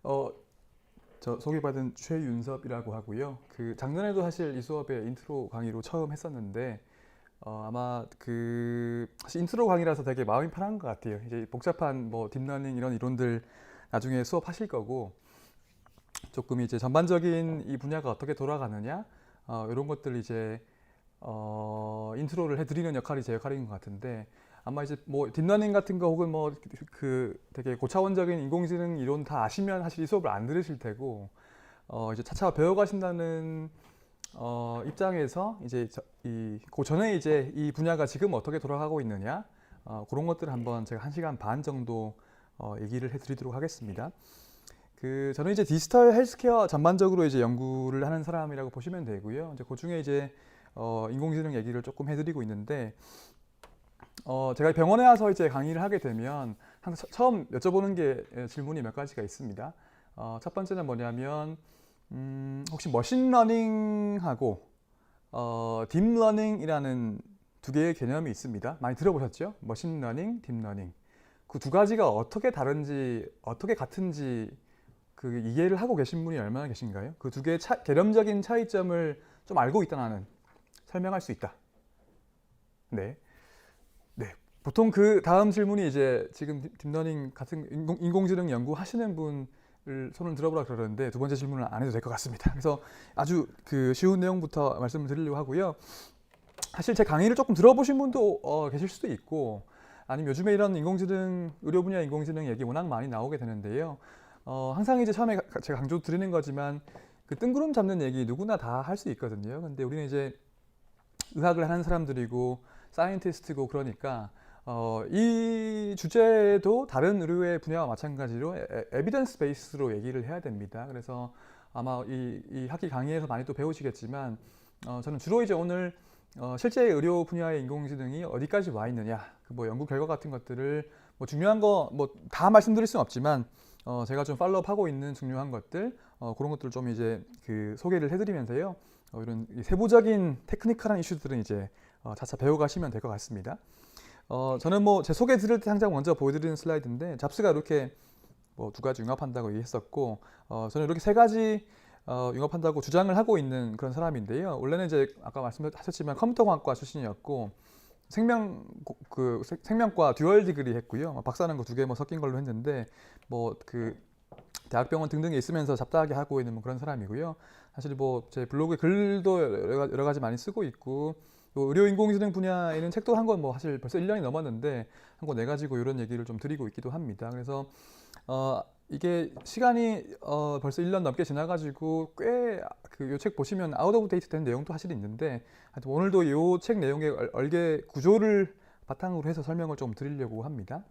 어, 저 소개받은 최윤섭이라고 하고요. 그 작년에도 사실 이 수업에 인트로 강의로 처음 했었는데 아마 그 사실 인트로 강의라서 되게 마음이 편한 것 같아요. 이제 복잡한 뭐 딥러닝 이런 이론들 나중에 수업하실 거고 조금 이제 전반적인 이 분야가 어떻게 돌아가느냐 이런 것들 이제 인트로를 해드리는 역할이 제 역할인 것 같은데 아마 이제 뭐 딥러닝 같은 거 혹은 뭐 그 되게 고차원적인 인공지능 이론 다 아시면 사실 이 수업을 안 들으실 테고 이제 차차 배워가신다는 입장에서 이제 그 전에 이제 이 분야가 지금 어떻게 돌아가고 있느냐 그런 것들을 한번 제가 1시간 반 정도 얘기를 해드리도록 하겠습니다. 그 저는 이제 디지털 헬스케어 전반적으로 이제 연구를 하는 사람이라고 보시면 되고요. 이제 그 중에 이제 인공지능 얘기를 조금 해드리고 있는데 제가 병원에 와서 이제 강의를 하게 되면 항상 처음 여쭤보는 게 질문이 몇 가지가 있습니다. 첫 번째는 뭐냐면 혹시 머신러닝하고 딥러닝이라는 두 개의 개념이 있습니다. 많이 들어보셨죠? 머신러닝, 딥러닝. 그 두 가지가 어떻게 다른지, 어떻게 같은지 그 이해를 하고 계신 분이 얼마나 계신가요? 그 두 개의 개념적인 차이점을 좀 알고 있다 나는 설명할 수 있다. 네. 네. 보통 그 다음 질문이 이제 지금 딥러닝 같은 인공지능 연구하시는 분을 손을 들어보라 그러는데 두 번째 질문은 안 해도 될 것 같습니다. 그래서 아주 그 쉬운 내용부터 말씀을 드리려고 하고요. 사실 제 강의를 조금 들어보신 분도 계실 수도 있고 아니면 요즘에 이런 인공지능 의료 분야 인공지능 얘기 워낙 많이 나오게 되는데요. 항상 이제 처음에 제가 강조 드리는 거지만 그 뜬구름 잡는 얘기 누구나 다 할 수 있거든요. 근데 우리는 이제 의학을 하는 사람들이고 사이언티스트고 그러니까 이 주제도 다른 의료의 분야와 마찬가지로 에비던스 베이스로 얘기를 해야 됩니다. 그래서 아마 이 학기 강의에서 많이 또 배우시겠지만 저는 주로 이제 오늘 실제 의료 분야의 인공지능이 어디까지 와 있느냐, 그 뭐 연구 결과 같은 것들을 뭐 중요한 거 뭐 다 말씀드릴 수는 없지만 제가 좀 팔로우하고 있는 중요한 것들 그런 것들을 좀 이제 그 소개를 해드리면서요. 이런 세부적인 테크니컬한 이슈들은 이제 차차 배워가시면 될 것 같습니다. 저는 뭐 제 소개 드릴 때 항상 먼저 보여드리는 슬라이드인데 잡스가 이렇게 뭐 두 가지 융합한다고 얘기했었고 저는 이렇게 세 가지 융합한다고 주장을 하고 있는 그런 사람인데요. 원래는 이제 아까 말씀하셨지만 컴퓨터공학과 출신이었고 생명과 듀얼 디그리 했고요. 박사는 그 두 개 뭐 섞인 걸로 했는데 뭐 그 대학병원 등등에 있으면서 잡다하게 하고 있는 뭐 그런 사람이고요. 사실 뭐 제 블로그에 글도 여러 가지 많이 쓰고 있고 또 의료 인공지능 분야에는 책도 한 권 뭐 사실 벌써 1년이 넘었는데 한 권 내가지고 이런 얘기를 좀 드리고 있기도 합니다. 그래서 이게 시간이 벌써 1년 넘게 지나가지고 꽤 그 요 책 보시면 아웃 오브 데이트 된 내용도 사실 있는데 하여튼 오늘도 요 책 내용의 얼개 구조를 바탕으로 해서 설명을 좀 드리려고 합니다.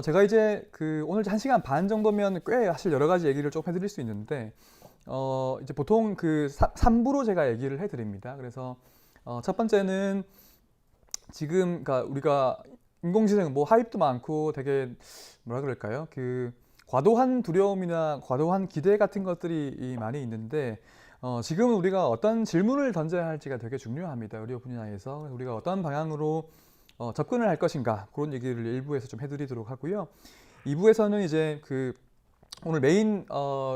제가 이제 그 오늘 1시간 반 정도면 꽤 사실 여러 가지 얘기를 좀 해드릴 수 있는데 이제 보통 그 3부로 제가 얘기를 해드립니다. 그래서 첫 번째는 지금 그러니까 우리가 인공지능 뭐 하입도 많고 되게 뭐라 그럴까요? 그 과도한 두려움이나 과도한 기대 같은 것들이 많이 있는데 지금 우리가 어떤 질문을 던져야 할지가 되게 중요합니다. 의료 분야에서 우리가 어떤 방향으로 접근을 할 것인가 그런 얘기를 1부에서 좀 해드리도록 하고요. 2부에서는 이제 그 오늘 메인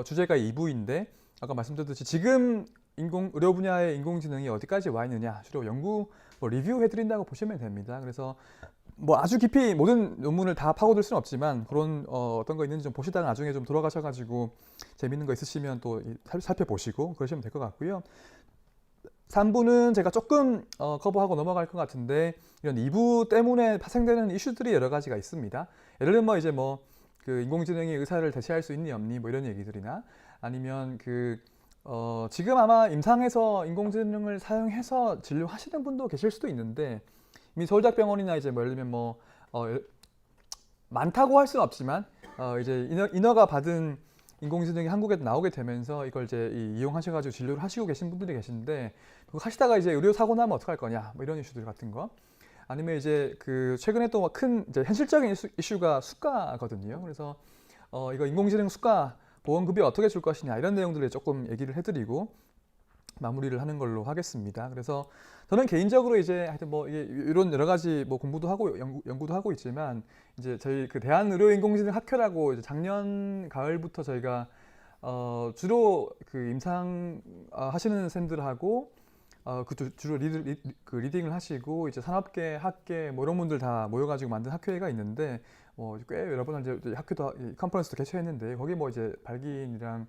주제가 2부인데 아까 말씀드렸듯이 지금 의료 분야의 인공지능이 어디까지 와 있느냐 주로 연구 뭐 리뷰 해드린다고 보시면 됩니다. 그래서 뭐 아주 깊이 모든 논문을 다 파고들 수는 없지만 그런 어떤 거 있는지 좀 보시다가 나중에 좀 돌아가셔가지고 재밌는 거 있으시면 또 살펴보시고 그러시면 될 것 같고요. 3부는 제가 조금 커버하고 넘어갈 것 같은데 이런 2부 때문에 파생되는 이슈들이 여러 가지가 있습니다. 예를 들면 뭐 이제 뭐 그 인공지능이 의사를 대체할 수 있니 없니 뭐 이런 얘기들이나 아니면 그 지금 아마 임상에서 인공지능을 사용해서 진료하시는 분도 계실 수도 있는데 이미 서울대병원이나 이제 뭐 예를 들면 뭐 많다고 할 수는 없지만 이제 인허가 받은 인공지능이 한국에 나오게 되면서 이걸 이제 이용하셔가지고 진료를 하시고 계신 분들이 계신데 그거 하시다가 이제 의료 사고 나면 어떡할 거냐 뭐 이런 이슈들 같은 거 아니면 이제 그 최근에 또 큰 현실적인 이슈가 수가거든요. 그래서 이거 인공지능 수가 보험급여 어떻게 줄 것이냐 이런 내용들을 조금 얘기를 해드리고 마무리를 하는 걸로 하겠습니다. 그래서 저는 개인적으로 이제 하여튼 뭐 이게 이런 여러 가지 뭐 공부도 하고 연구도 하고 있지만 이제 저희 그 대한의료인공지능 학회라고 이제 작년 가을부터 저희가 주로 그 임상 하시는 쌤들하고 주로 그 리딩을 하시고 이제 산업계, 학계 뭐 이런 분들 다 모여가지고 만든 학회가 있는데 꽤 여러 번 이제 학회도 컨퍼런스도 개최했는데 거기 뭐 이제 발기인이랑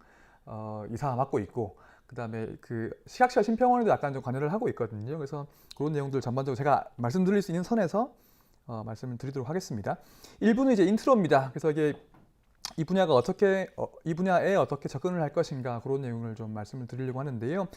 이사 맡고 있고 그다음에 그 시각시각 심평원에도 약간 좀 관여를 하고 있거든요. 그래서 그런 내용들 전반적으로 제가 말씀드릴 수 있는 선에서 말씀을 드리도록 하겠습니다. 1부는 이제 인트로입니다. 그래서 이게 이 분야가 이 분야에 어떻게 접근을 할 것인가 그런 내용을 좀 말씀을 드리려고 하는데요.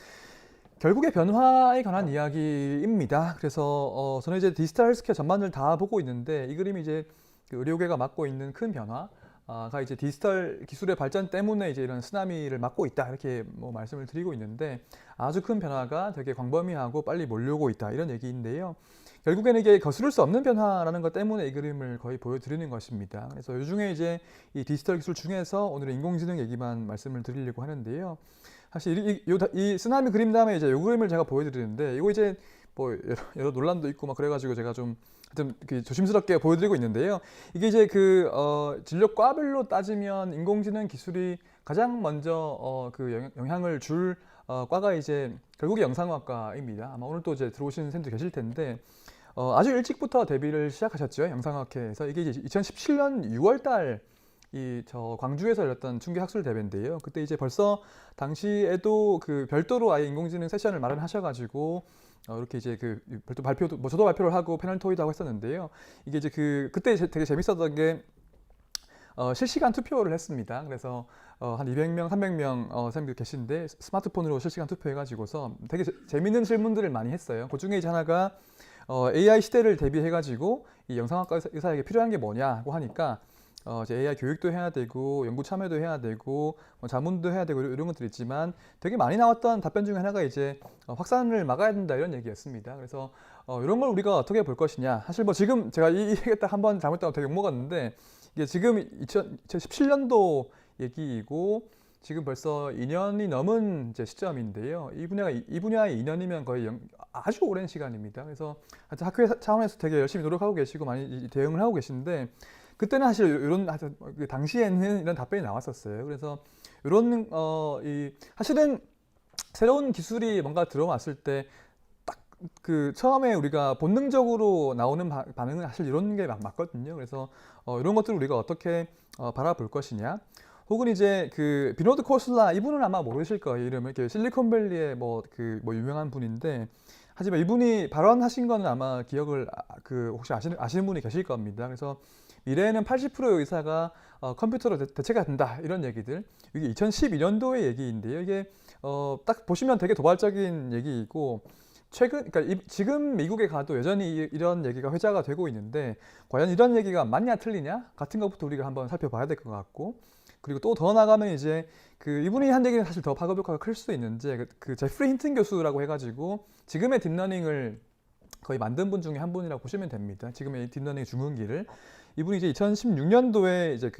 결국에 변화에 관한 이야기입니다. 그래서 저는 이제 디지털 헬스케어 전반을 다 보고 있는데 이 그림이 이제 그 의료계가 맞고 있는 큰 변화가 이제 디지털 기술의 발전 때문에 이제 이런 쓰나미를 맞고 있다 이렇게 뭐 말씀을 드리고 있는데 아주 큰 변화가 되게 광범위하고 빨리 몰려오고 있다 이런 얘기인데요. 결국에는 이게 거스를 수 없는 변화라는 것 때문에 이 그림을 거의 보여드리는 것입니다. 그래서 이 중에 이제 이 디지털 기술 중에서 오늘은 인공지능 얘기만 말씀을 드리려고 하는데요. 사실 이 쓰나미 그림 다음에 이제 이 그림을 제가 보여드리는데 이거 이제 뭐 여러 논란도 있고 막 그래가지고 제가 좀 조심스럽게 보여드리고 있는데요. 이게 이제 그 진료과별로 따지면 인공지능 기술이 가장 먼저 그 영향을 줄 과가 이제 결국에 영상학과입니다. 아마 오늘 또 이제 들어오시는 쌤도 계실 텐데 아주 일찍부터 데뷔를 시작하셨죠. 영상학회에서 이게 이제 2017년 6월달 저 광주에서 열렸던 충기학술 대회인데요. 그때 이제 벌써 당시에도 그 별도로 아예 인공지능 세션을 마련하셔가지고 이렇게 이제 그 별도 발표도 뭐 저도 발표를 하고 패널 토의도 하고 했었는데요. 이게 이제 그때 되게 재밌었던 게 실시간 투표를 했습니다. 그래서 한 200명, 300명 선생님들 계신데 스마트폰으로 실시간 투표해가지고서 되게 재밌는 질문들을 많이 했어요. 그 중에 이제 하나가 AI 시대를 대비해가지고 이 영상학과 의사에게 필요한 게 뭐냐고 하니까 이제 AI 교육도 해야 되고 연구 참여도 해야 되고 뭐 자문도 해야 되고 이런 것들이 있지만 되게 많이 나왔던 답변 중에 하나가 이제 확산을 막아야 된다 이런 얘기였습니다. 그래서 이런 걸 우리가 어떻게 볼 것이냐. 사실 뭐 지금 제가 이 얘기 딱 한 번 잘못하면 되게 욕먹었는데 이게 지금 2017년도 얘기이고 지금 벌써 2년이 넘은 이제 시점인데요. 이 분야의 2년이면 거의 아주 오랜 시간입니다. 그래서 하여튼 학회 차원에서 되게 열심히 노력하고 계시고 많이 대응을 하고 계신데 그때는 사실 이런 그 당시에는 이런 답변이 나왔었어요. 그래서 이런 사실은 새로운 기술이 뭔가 들어왔을 때 딱 그 처음에 우리가 본능적으로 나오는 반응은 사실 이런 게 맞거든요. 그래서 이런 것들을 우리가 어떻게 바라볼 것이냐. 혹은 이제 그 비노드 코슬라 이분은 아마 모르실 거예요. 이름을 실리콘밸리의 뭐 유명한 분인데 하지만 이분이 발언하신 거는 아마 기억을 혹시 아시는 분이 계실 겁니다. 그래서 미래에는 80%의 의사가 컴퓨터로 대체가 된다 이런 얘기들. 이게 2012년도의 얘기인데요. 이게 딱 보시면 되게 도발적인 얘기이고 그러니까 지금 미국에 가도 여전히 이런 얘기가 회자가 되고 있는데 과연 이런 얘기가 맞냐 틀리냐 같은 것부터 우리가 한번 살펴봐야 될 것 같고 그리고 또 더 나가면 이제 이분이 한 얘기는 사실 더 파급 효과가 클 수도 있는데 그 제프리 힌튼 교수라고 해가지고 지금의 딥러닝을 거의 만든 분 중에 한 분이라고 보시면 됩니다. 지금의 딥러닝 중흥기를 이분이 이제 2016년도에 이제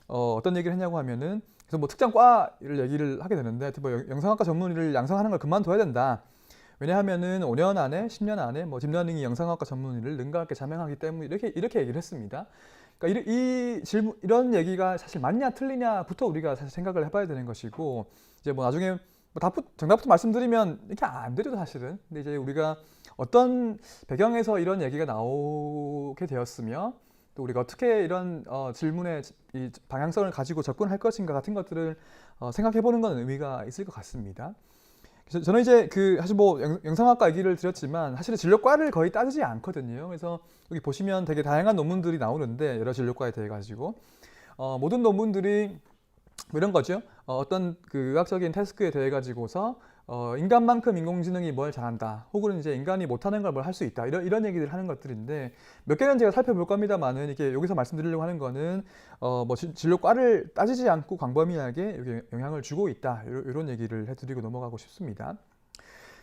어떤 얘기를 했냐고 하면은 그래서 뭐 특정 과를 얘기를 하게 되는데 뭐 영상학과 전문의를 양성하는 걸 그만둬야 된다. 왜냐하면은 5년 안에 10년 안에 뭐 딥러닝이 영상학과 전문의를 능가하게 자명하기 때문에 이렇게 얘기를 했습니다. 그러니까 이런 얘기가 사실 맞냐 틀리냐부터 우리가 사실 생각을 해봐야 되는 것이고 이제 뭐 나중에 뭐 정답부터 말씀드리면 이렇게 안 되죠 사실은. 근데 이제 우리가 어떤 배경에서 이런 얘기가 나오게 되었으며 또 우리가 어떻게 이런 질문의 이 방향성을 가지고 접근할 것인가 같은 것들을 생각해 보는 건 의미가 있을 것 같습니다. 그래서 저는 이제 사실 뭐 영상학과 얘기를 드렸지만 사실은 진료과를 거의 따지지 않거든요. 그래서 여기 보시면 되게 다양한 논문들이 나오는데 여러 진료과에 대해 가지고 모든 논문들이 뭐 이런 거죠. 어떤 의학적인 태스크에 대해 가지고서 인간만큼 인공지능이 뭘 잘한다. 혹은 이제 인간이 못하는 걸 뭘 할 수 있다. 이런 얘기를 하는 것들인데 몇 개는 제가 살펴볼 겁니다만은 이게 여기서 말씀드리려고 하는 거는 뭐 진료과를 따지지 않고 광범위하게 여기 영향을 주고 있다. 이런 얘기를 해드리고 넘어가고 싶습니다.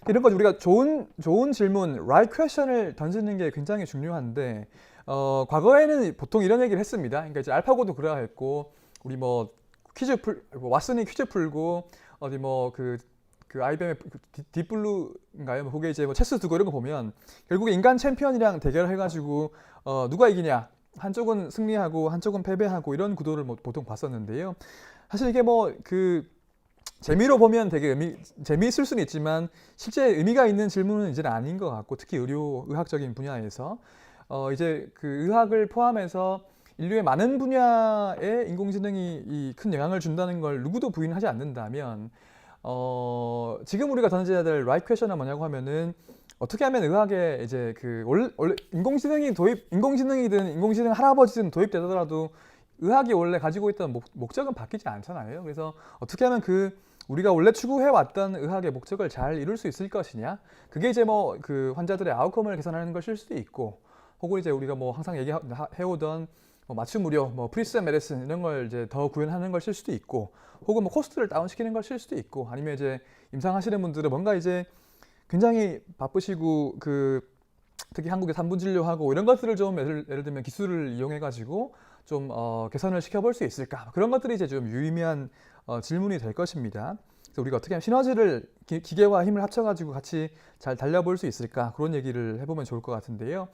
이런 것 우리가 좋은 질문, right question을 던지는 게 굉장히 중요한데 과거에는 보통 이런 얘기를 했습니다. 그러니까 이제 알파고도 그래야 했고 우리 뭐 왓슨이 퀴즈 풀고 어디 뭐 그 IBM의 딥블루인가요? 뭐 그게 이제 뭐 체스 두고 이런 거 보면 결국에 인간 챔피언이랑 대결해가지고 누가 이기냐? 한쪽은 승리하고 한쪽은 패배하고 이런 구도를 뭐 보통 봤었는데요. 사실 이게 뭐 그 재미로 보면 되게 재미있을 수는 있지만 실제 의미가 있는 질문은 이제는 아닌 것 같고 특히 의학적인 분야에서 이제 그 의학을 포함해서 인류의 많은 분야에 인공지능이 큰 영향을 준다는 걸 누구도 부인하지 않는다면 지금 우리가 던져야 될 right question은 뭐냐고 하면은 어떻게 하면 의학에 이제 그 원래 인공지능이든 인공지능 할아버지든 도입되더라도 의학이 원래 가지고 있던 목적은 바뀌지 않잖아요. 그래서 어떻게 하면 우리가 원래 추구해 왔던 의학의 목적을 잘 이룰 수 있을 것이냐? 그게 이제 뭐 그 환자들의 아웃컴을 개선하는 것일 수도 있고, 혹은 이제 우리가 뭐 항상 얘기해오던 뭐 맞춤 의료, 뭐 프리시전 메디슨 이런 걸 이제 더 구현하는 것일 수도 있고, 혹은 뭐 코스트를 다운시키는 것일 수도 있고, 아니면 이제 임상하시는 분들은 뭔가 이제 굉장히 바쁘시고 특히 한국의 산부 진료하고 이런 것들을 좀 예를 들면 기술을 이용해 가지고 좀 개선을 시켜볼 수 있을까? 그런 것들이 이제 좀 유의미한 질문이 될 것입니다. 그래서 우리가 어떻게 하면 시너지를 기계와 힘을 합쳐가지고 같이 잘 달려볼 수 있을까? 그런 얘기를 해보면 좋을 것 같은데요.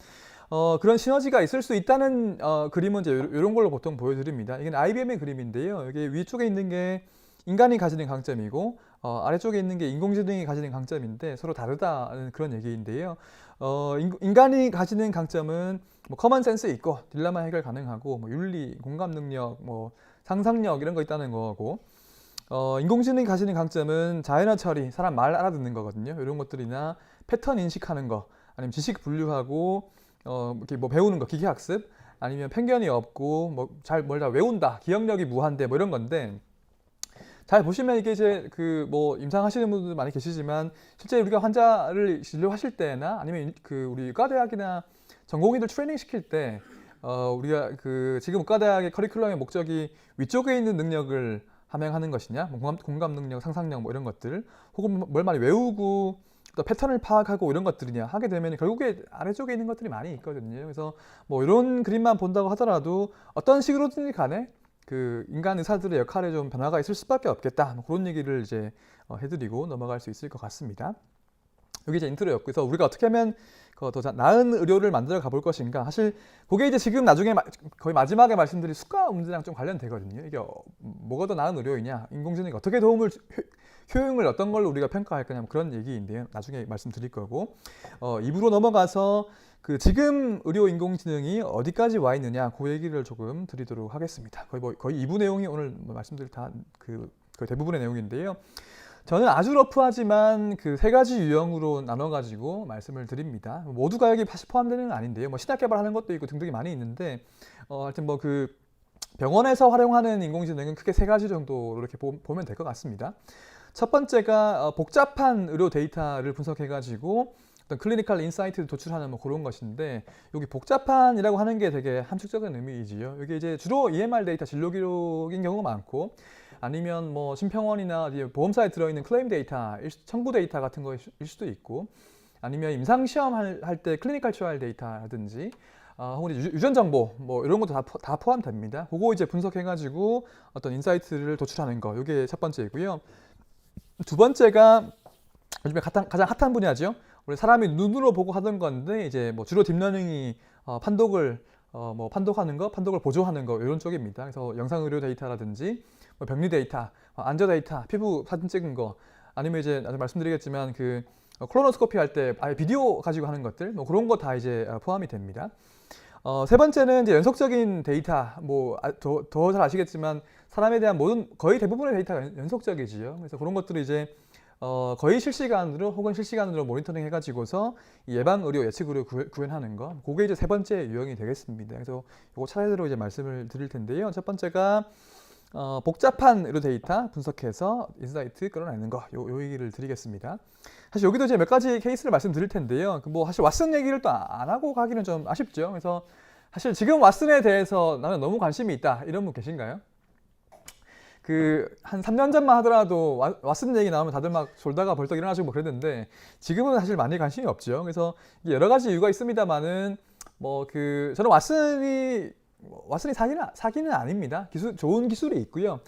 그런 시너지가 있을 수 있다는 그림은 이제 이런 걸로 보통 보여드립니다. 이게 IBM의 그림인데요. 여기 위쪽에 있는 게 인간이 가지는 강점이고 아래쪽에 있는 게 인공지능이 가지는 강점인데 서로 다르다는 그런 얘기인데요. 인간이 가지는 강점은 뭐 커먼 센스 있고 딜레마 해결 가능하고 뭐 윤리, 공감 능력, 뭐 상상력 이런 거 있다는 거고, 인공지능이 가지는 강점은 자연어 처리, 사람 말 알아듣는 거거든요. 이런 것들이나 패턴 인식하는 거, 아니면 지식 분류하고 이렇게 뭐 배우는 거, 기계학습, 아니면 편견이 없고 뭐 뭘 다 외운다, 기억력이 무한대 뭐 이런 건데, 잘 보시면 이게 이제 뭐 임상하시는 분들 많이 계시지만 실제 우리가 환자를 진료하실 때나 아니면 우리 의과대학이나 전공의들 트레이닝 시킬 때 우리가 지금 의과대학의 커리큘럼의 목적이 위쪽에 있는 능력을 함양하는 것이냐, 뭐 공감 능력, 상상력 뭐 이런 것들, 혹은 뭘 많이 외우고 또 패턴을 파악하고 이런 것들이냐 하게 되면 결국에 아래쪽에 있는 것들이 많이 있거든요. 그래서 뭐 이런 그림만 본다고 하더라도 어떤 식으로든지 간에 인간 의사들의 역할에 좀 변화가 있을 수밖에 없겠다. 뭐 그런 얘기를 이제 해드리고 넘어갈 수 있을 것 같습니다. 여기 이제 인트로였고, 그래서 우리가 어떻게 하면 더 나은 의료를 만들어 가볼 것인가. 사실 그게 이제 지금 나중에 거의 마지막에 말씀드린 수가 문제랑 좀 관련되거든요. 이게 뭐가 더 나은 의료이냐, 인공지능이 어떻게 효용을 어떤 걸로 우리가 평가할 거냐, 뭐 그런 얘기인데요. 나중에 말씀드릴 거고, 2부로 넘어가서 지금 의료 인공지능이 어디까지 와 있느냐, 그 얘기를 조금 드리도록 하겠습니다. 거의 2부 내용이 오늘 말씀드릴 거의 대부분의 내용인데요. 저는 아주 러프하지만 세 가지 유형으로 나눠가지고 말씀을 드립니다. 모두가 여기 포함되는 건 아닌데요. 뭐 신약 개발하는 것도 있고 등등이 많이 있는데, 하여튼 뭐 병원에서 활용하는 인공지능은 크게 3가지 정도로 이렇게 보면 될 것 같습니다. 첫 번째가 복잡한 의료 데이터를 분석해가지고 어떤 클리니컬 인사이트를 도출하는 뭐 그런 것인데, 여기 복잡한이라고 하는 게 되게 함축적인 의미이지요. 이게 이제 주로 EMR 데이터, 진료 기록인 경우가 많고, 아니면 뭐 심평원이나 보험사에 들어있는 클레임 데이터, 청구 데이터 같은 거일 수도 있고, 아니면 임상시험 할 때 클리니컬 트라이얼 데이터라든지, 혹은 유전 정보 뭐 이런 것도 다 포함됩니다. 그거 이제 분석해가지고 어떤 인사이트를 도출하는 거, 이게 첫 번째이고요. 두 번째가 요즘에 가장 핫한 분야죠. 우리 사람이 눈으로 보고 하던 건데, 이제 뭐 주로 딥러닝이 판독을 보조하는 거 이런 쪽입니다. 그래서 영상 의료 데이터라든지 뭐 병리 데이터, 안저 데이터, 피부 사진 찍은 거, 아니면 이제 나중에 말씀드리겠지만 콜로노스코피 할 때 아예 비디오 가지고 하는 것들, 뭐 그런 거 다 이제 포함이 됩니다. 세 번째는 이제 연속적인 데이터, 더 잘 아시겠지만 사람에 대한 거의 대부분의 데이터가 연속적이지요. 그래서 그런 것들을 이제 거의 실시간으로 혹은 실시간으로 모니터링 해가지고서 예방 의료, 예측 의료 구현하는 거, 그게 이제 세 번째 유형이 되겠습니다. 그래서 이거 차례대로 이제 말씀을 드릴 텐데요. 첫 번째가 복잡한 의료 데이터 분석해서 인사이트 끌어내는 거, 요 얘기를 드리겠습니다. 사실 여기도 이제 몇 가지 케이스를 말씀드릴 텐데요. 사실 왓슨 얘기를 또 안 하고 가기는 좀 아쉽죠. 그래서 사실 지금 왓슨에 대해서 나는 너무 관심이 있다, 이런 분 계신가요? 한 3년 전만 하더라도 왓슨 얘기 나오면 다들 막 졸다가 벌떡 일어나시고 뭐 그랬는데, 지금은 사실 많이 관심이 없죠. 그래서 여러 가지 이유가 있습니다만은 저는 왓슨이 사기는 아닙니다. 좋은 기술이 있고요.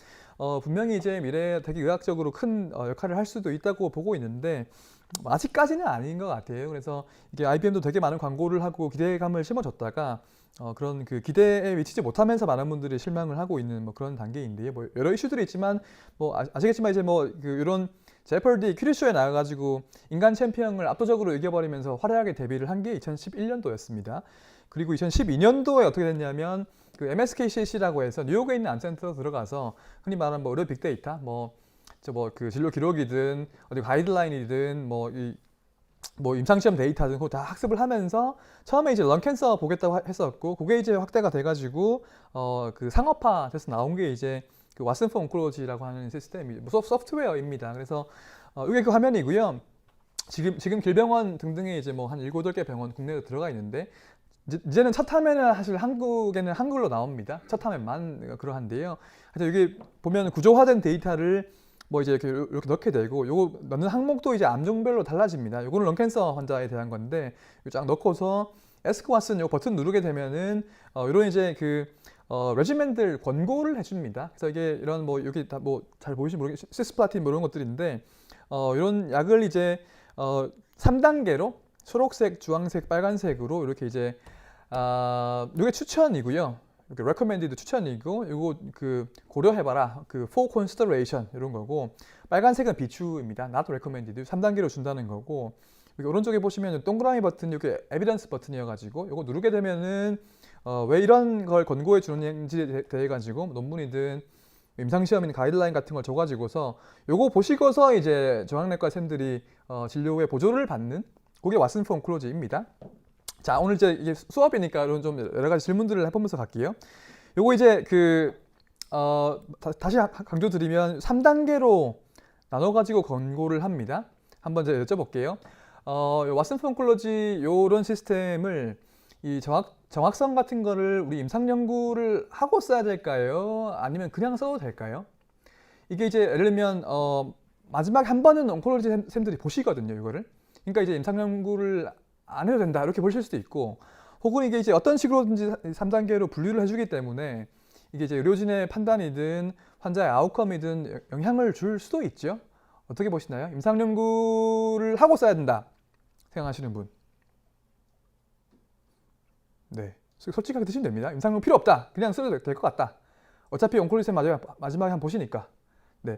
분명히 이제 미래에 되게 의학적으로 큰 역할을 할 수도 있다고 보고 있는데 아직까지는 아닌 것 같아요. 그래서 이게 IBM도 되게 많은 광고를 하고 기대감을 심어줬다가 그런 그 기대에 미치지 못하면서 많은 분들이 실망을 하고 있는 뭐 그런 단계인데요. 뭐 여러 이슈들이 있지만 뭐 아시겠지만 이제 뭐 그 이런 제퍼디 퀴즈쇼에 나와가지고 인간 챔피언을 압도적으로 이겨버리면서 화려하게 데뷔를 한 게 2011년도였습니다. 그리고 2012년도에 어떻게 됐냐면 그 MSKCC라고 해서 뉴욕에 있는 암센터 들어가서 흔히 말하는 뭐 의료 빅데이터 그 진료 기록이든 어디 가이드라인이든 뭐 임상시험 데이터든 그거 다 학습을 하면서 처음에 이제 런캔서 보겠다고 했었고 그게 이제 확대가 돼가지고 그 상업화 돼서 나온 게 이제 그 왓슨 포 온콜로지라고 하는 시스템이 소프트웨어입니다. 그래서 이게 그 화면이고요. 지금 길병원 등등에 이제 뭐 한 7, 8개 병원 국내에 들어가 있는데 이제는 첫 화면은 사실 한국에는 한글로 나옵니다. 첫 화면만 그러한데요. 하여튼 여기 보면 구조화된 데이터를 뭐 이제 이렇게 넣게 되고 요거 넣는 항목도 이제 암종별로 달라집니다. 요거는 런캔서 환자에 대한 건데 쫙 넣고서 에스크 왓슨 요 버튼 누르게 되면은 이런 이제 그 레지멘들 권고를 해줍니다. 그래서 이게 이런 뭐 여기 다 뭐 잘 보이시면 모르겠 시스플라틴 뭐 이런 것들인데 이런 약을 이제 3단계로 초록색, 주황색, 빨간색으로 이렇게 이제 이게 추천이고요. 이렇게 recommended 추천이고 이거 그 고려해봐라 그 for consideration 이런 거고 빨간색은 비추입니다. not recommended 3단계로 준다는 거고 여기 오른쪽에 보시면 동그라미 버튼 이게 evidence 버튼이어가지고 이거 누르게 되면은 왜 이런 걸 권고해 주는지에 대해 가지고 논문이든 임상시험인 가이드라인 같은 걸 줘가지고서 요거 보시고서 이제 정형외과 쌤들이 진료 후에 보조를 받는 그게 왓슨 포 온콜로지입니다. 자, 오늘 이제 이게 수업이니까 이런 좀 여러 가지 질문들을 해보면서 갈게요. 요거 이제 다시 강조드리면 3단계로 나눠가지고 권고를 합니다. 한번 제가 여쭤볼게요. 왓슨 포 온콜로지 요런 시스템을 이 정확성 같은 거를 우리 임상 연구를 하고 써야 될까요? 아니면 그냥 써도 될까요? 이게 이제 예를 들면 마지막에 한 번은 온콜로지 쌤들이 보시거든요, 이거를. 그러니까 이제 임상 연구를 안 해도 된다 이렇게 보실 수도 있고 혹은 이게 이제 어떤 식으로든지 3단계로 분류를 해주기 때문에 이게 이제 의료진의 판단이든 환자의 아웃컴이든 영향을 줄 수도 있죠. 어떻게 보시나요? 임상 연구를 하고 써야 된다 생각하시는 분. 네, 솔직하게 드시면 됩니다. 임상 연구 필요 없다. 그냥 써도 될 것 같다. 어차피 온콜로지 쌤 마지막에 한번 보시니까. 네,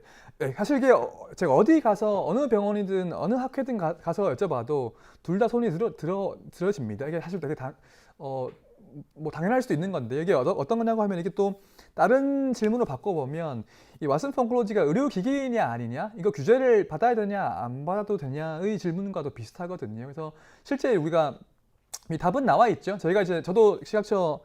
사실 이게 제가 어디 가서 어느 병원이든 어느 학회든 가서 여쭤봐도 둘 다 손이 들어집니다. 이게 사실 되게 뭐 당연할 수도 있는 건데 이게 어떤 거냐고 하면 이게 또 다른 질문을 바꿔보면 이 왓슨 포 온콜로지가 의료기기냐 아니냐 이거 규제를 받아야 되냐 안 받아도 되냐의 질문과도 비슷하거든요. 그래서 실제 우리가 이 답은 나와 있죠. 저도 식약처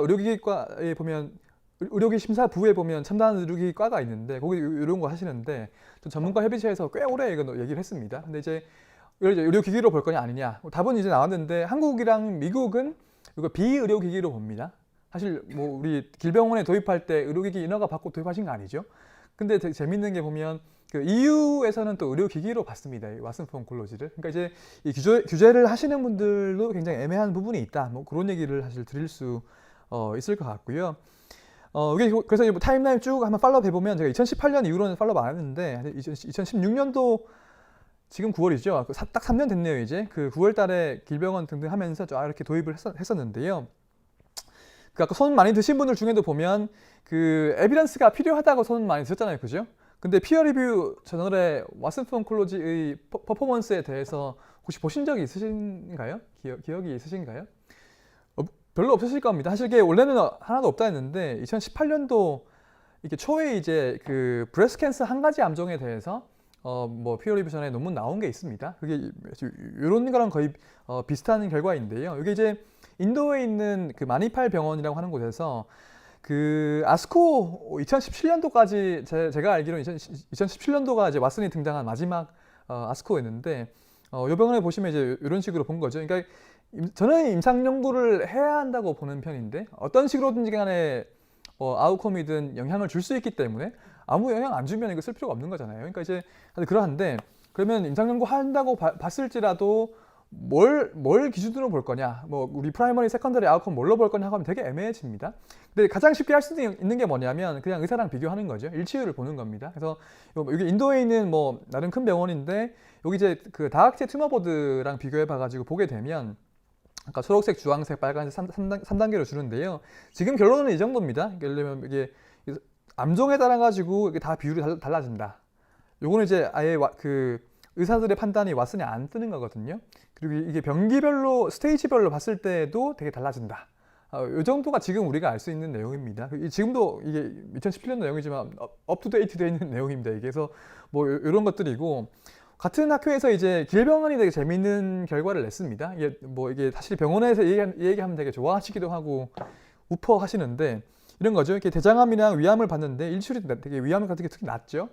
의료기기과에 보면 의료기 심사부에 보면 첨단 의료기 과가 있는데 거기 이런 거 하시는데 좀 전문가 협의체에서 꽤 오래 이거 얘기를 했습니다. 근데 이제 의료기기로 볼 거냐 아니냐 답은 이제 나왔는데 한국이랑 미국은 이거 비의료기기로 봅니다. 사실 뭐 우리 길병원에 도입할 때 의료기기 인허가 받고 도입하신 거 아니죠? 근데 되게 재밌는 게 보면 그 EU에서는 또 의료기기로 봤습니다. 이 왓슨 포 온콜로지를. 그러니까 이제 이 규제를 하시는 분들도 굉장히 애매한 부분이 있다. 뭐 그런 얘기를 사실 드릴 수 있을 것 같고요. 그래서 뭐 타임라인 쭉 한번 팔로우 해보면 제가 2018년 이후로는 팔로우 안 했는데 2016년도 지금 9월이죠. 딱 3년 됐네요. 이제 그 9월 달에 길병원 등등 하면서 쫙 이렇게 도입을 했었는데요. 그 아까 손 많이 드신 분들 중에도 보면 그 에비던스가 필요하다고 손 많이 드셨잖아요. 그죠? 근데 피어 리뷰 저널에 왓슨 포 온콜로지의 퍼포먼스에 대해서 혹시 보신 적이 있으신가요? 기억이 있으신가요? 별로 없으실 겁니다. 사실 이게 원래는 하나도 없다 했는데 2018년도 이렇게 초에 이제 그 브레스트 캔서 한 가지 암종에 대해서 뭐 피어 리뷰 전에 논문 나온 게 있습니다. 그게 이런 거랑 거의 비슷한 결과인데요. 이게 이제 인도에 있는 그 마니팔 병원이라고 하는 곳에서 그 아스코 2017년도까지 제가 알기로는 2017년도가 이제 왓슨이 등장한 마지막 아스코였는데 이 병원에 보시면 이제 이런 식으로 본 거죠. 그러니까 저는 임상 연구를 해야 한다고 보는 편인데 어떤 식으로든지 간에 아웃컴이든 영향을 줄 수 있기 때문에 아무 영향 안 주면 이거 쓸 필요가 없는 거잖아요. 그러니까 이제 그러한데 그러면 임상 연구 한다고 봤을지라도 뭘 기준으로 볼 거냐, 뭐 우리 프라이머리, 세컨더리 아웃컴 뭘로 볼 거냐 하면 되게 애매해집니다. 근데 가장 쉽게 할 수 있는 게 뭐냐면 그냥 의사랑 비교하는 거죠. 일치율을 보는 겁니다. 그래서 여기 인도에 있는 뭐 나름 큰 병원인데 여기 이제 그 다학제 튜머보드랑 비교해 봐가지고 보게 되면 아까 초록색, 주황색, 빨간색 3단계로 주는데요. 지금 결론은 이 정도입니다. 예를 들면 이게 암종에 따라 가지고 이게 다 비율이 달라진다. 요거는 이제 아예 그 의사들의 판단이 왓슨이 안 뜨는 거거든요. 그리고 이게 병기별로, 스테이지별로 봤을 때도 되게 달라진다. 이 정도가 지금 우리가 알 수 있는 내용입니다. 지금도 이게 2017년 내용이지만 업투데이트 되어 있는 내용입니다. 이게 그래서 뭐 이런 것들이고, 같은 학교에서 이제 길병원이 되게 재미있는 결과를 냈습니다. 이게 뭐 이게 사실 병원에서 얘기하면 되게 좋아하시기도 하고 우퍼 하시는데 이런 거죠. 이렇게 대장암이랑 위암을 봤는데 일출이 되게 위암 같은 게 특히 낮죠.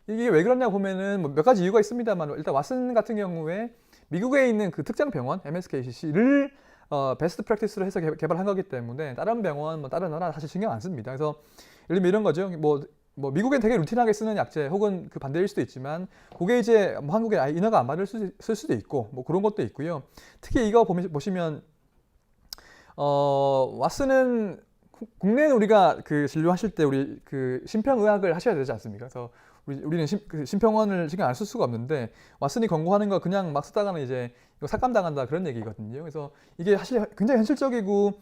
이게 왜 그러냐 보면은 뭐몇 가지 이유가 있습니다만, 일단 왓슨 같은 경우에 미국에 있는 그 특정 병원 MSKCC를 베스트 프랙티스로 해서 개발한 거기 때문에 다른 병원, 뭐 다른 나라 사실 신경 안 씁니다. 그래서 예를 들면 이런 거죠. 뭐 미국엔 되게 루틴하게 쓰는 약제 혹은 그 반대일 수도 있지만 그게 이제 뭐 한국에 아예 인허가 안 받을 쓸 수도 있고 뭐 그런 것도 있고요. 특히 이거 보시면 왓슨은 국내는 우리가 그 진료하실 때 우리 그 심평의학을 하셔야 되지 않습니까? 그래서 우리는 심평원을 신경 안 쓸 수가 없는데 왓슨이 권고하는 거 그냥 막 쓰다가는 이제 이거 삭감당한다 그런 얘기거든요. 그래서 이게 사실 굉장히 현실적이고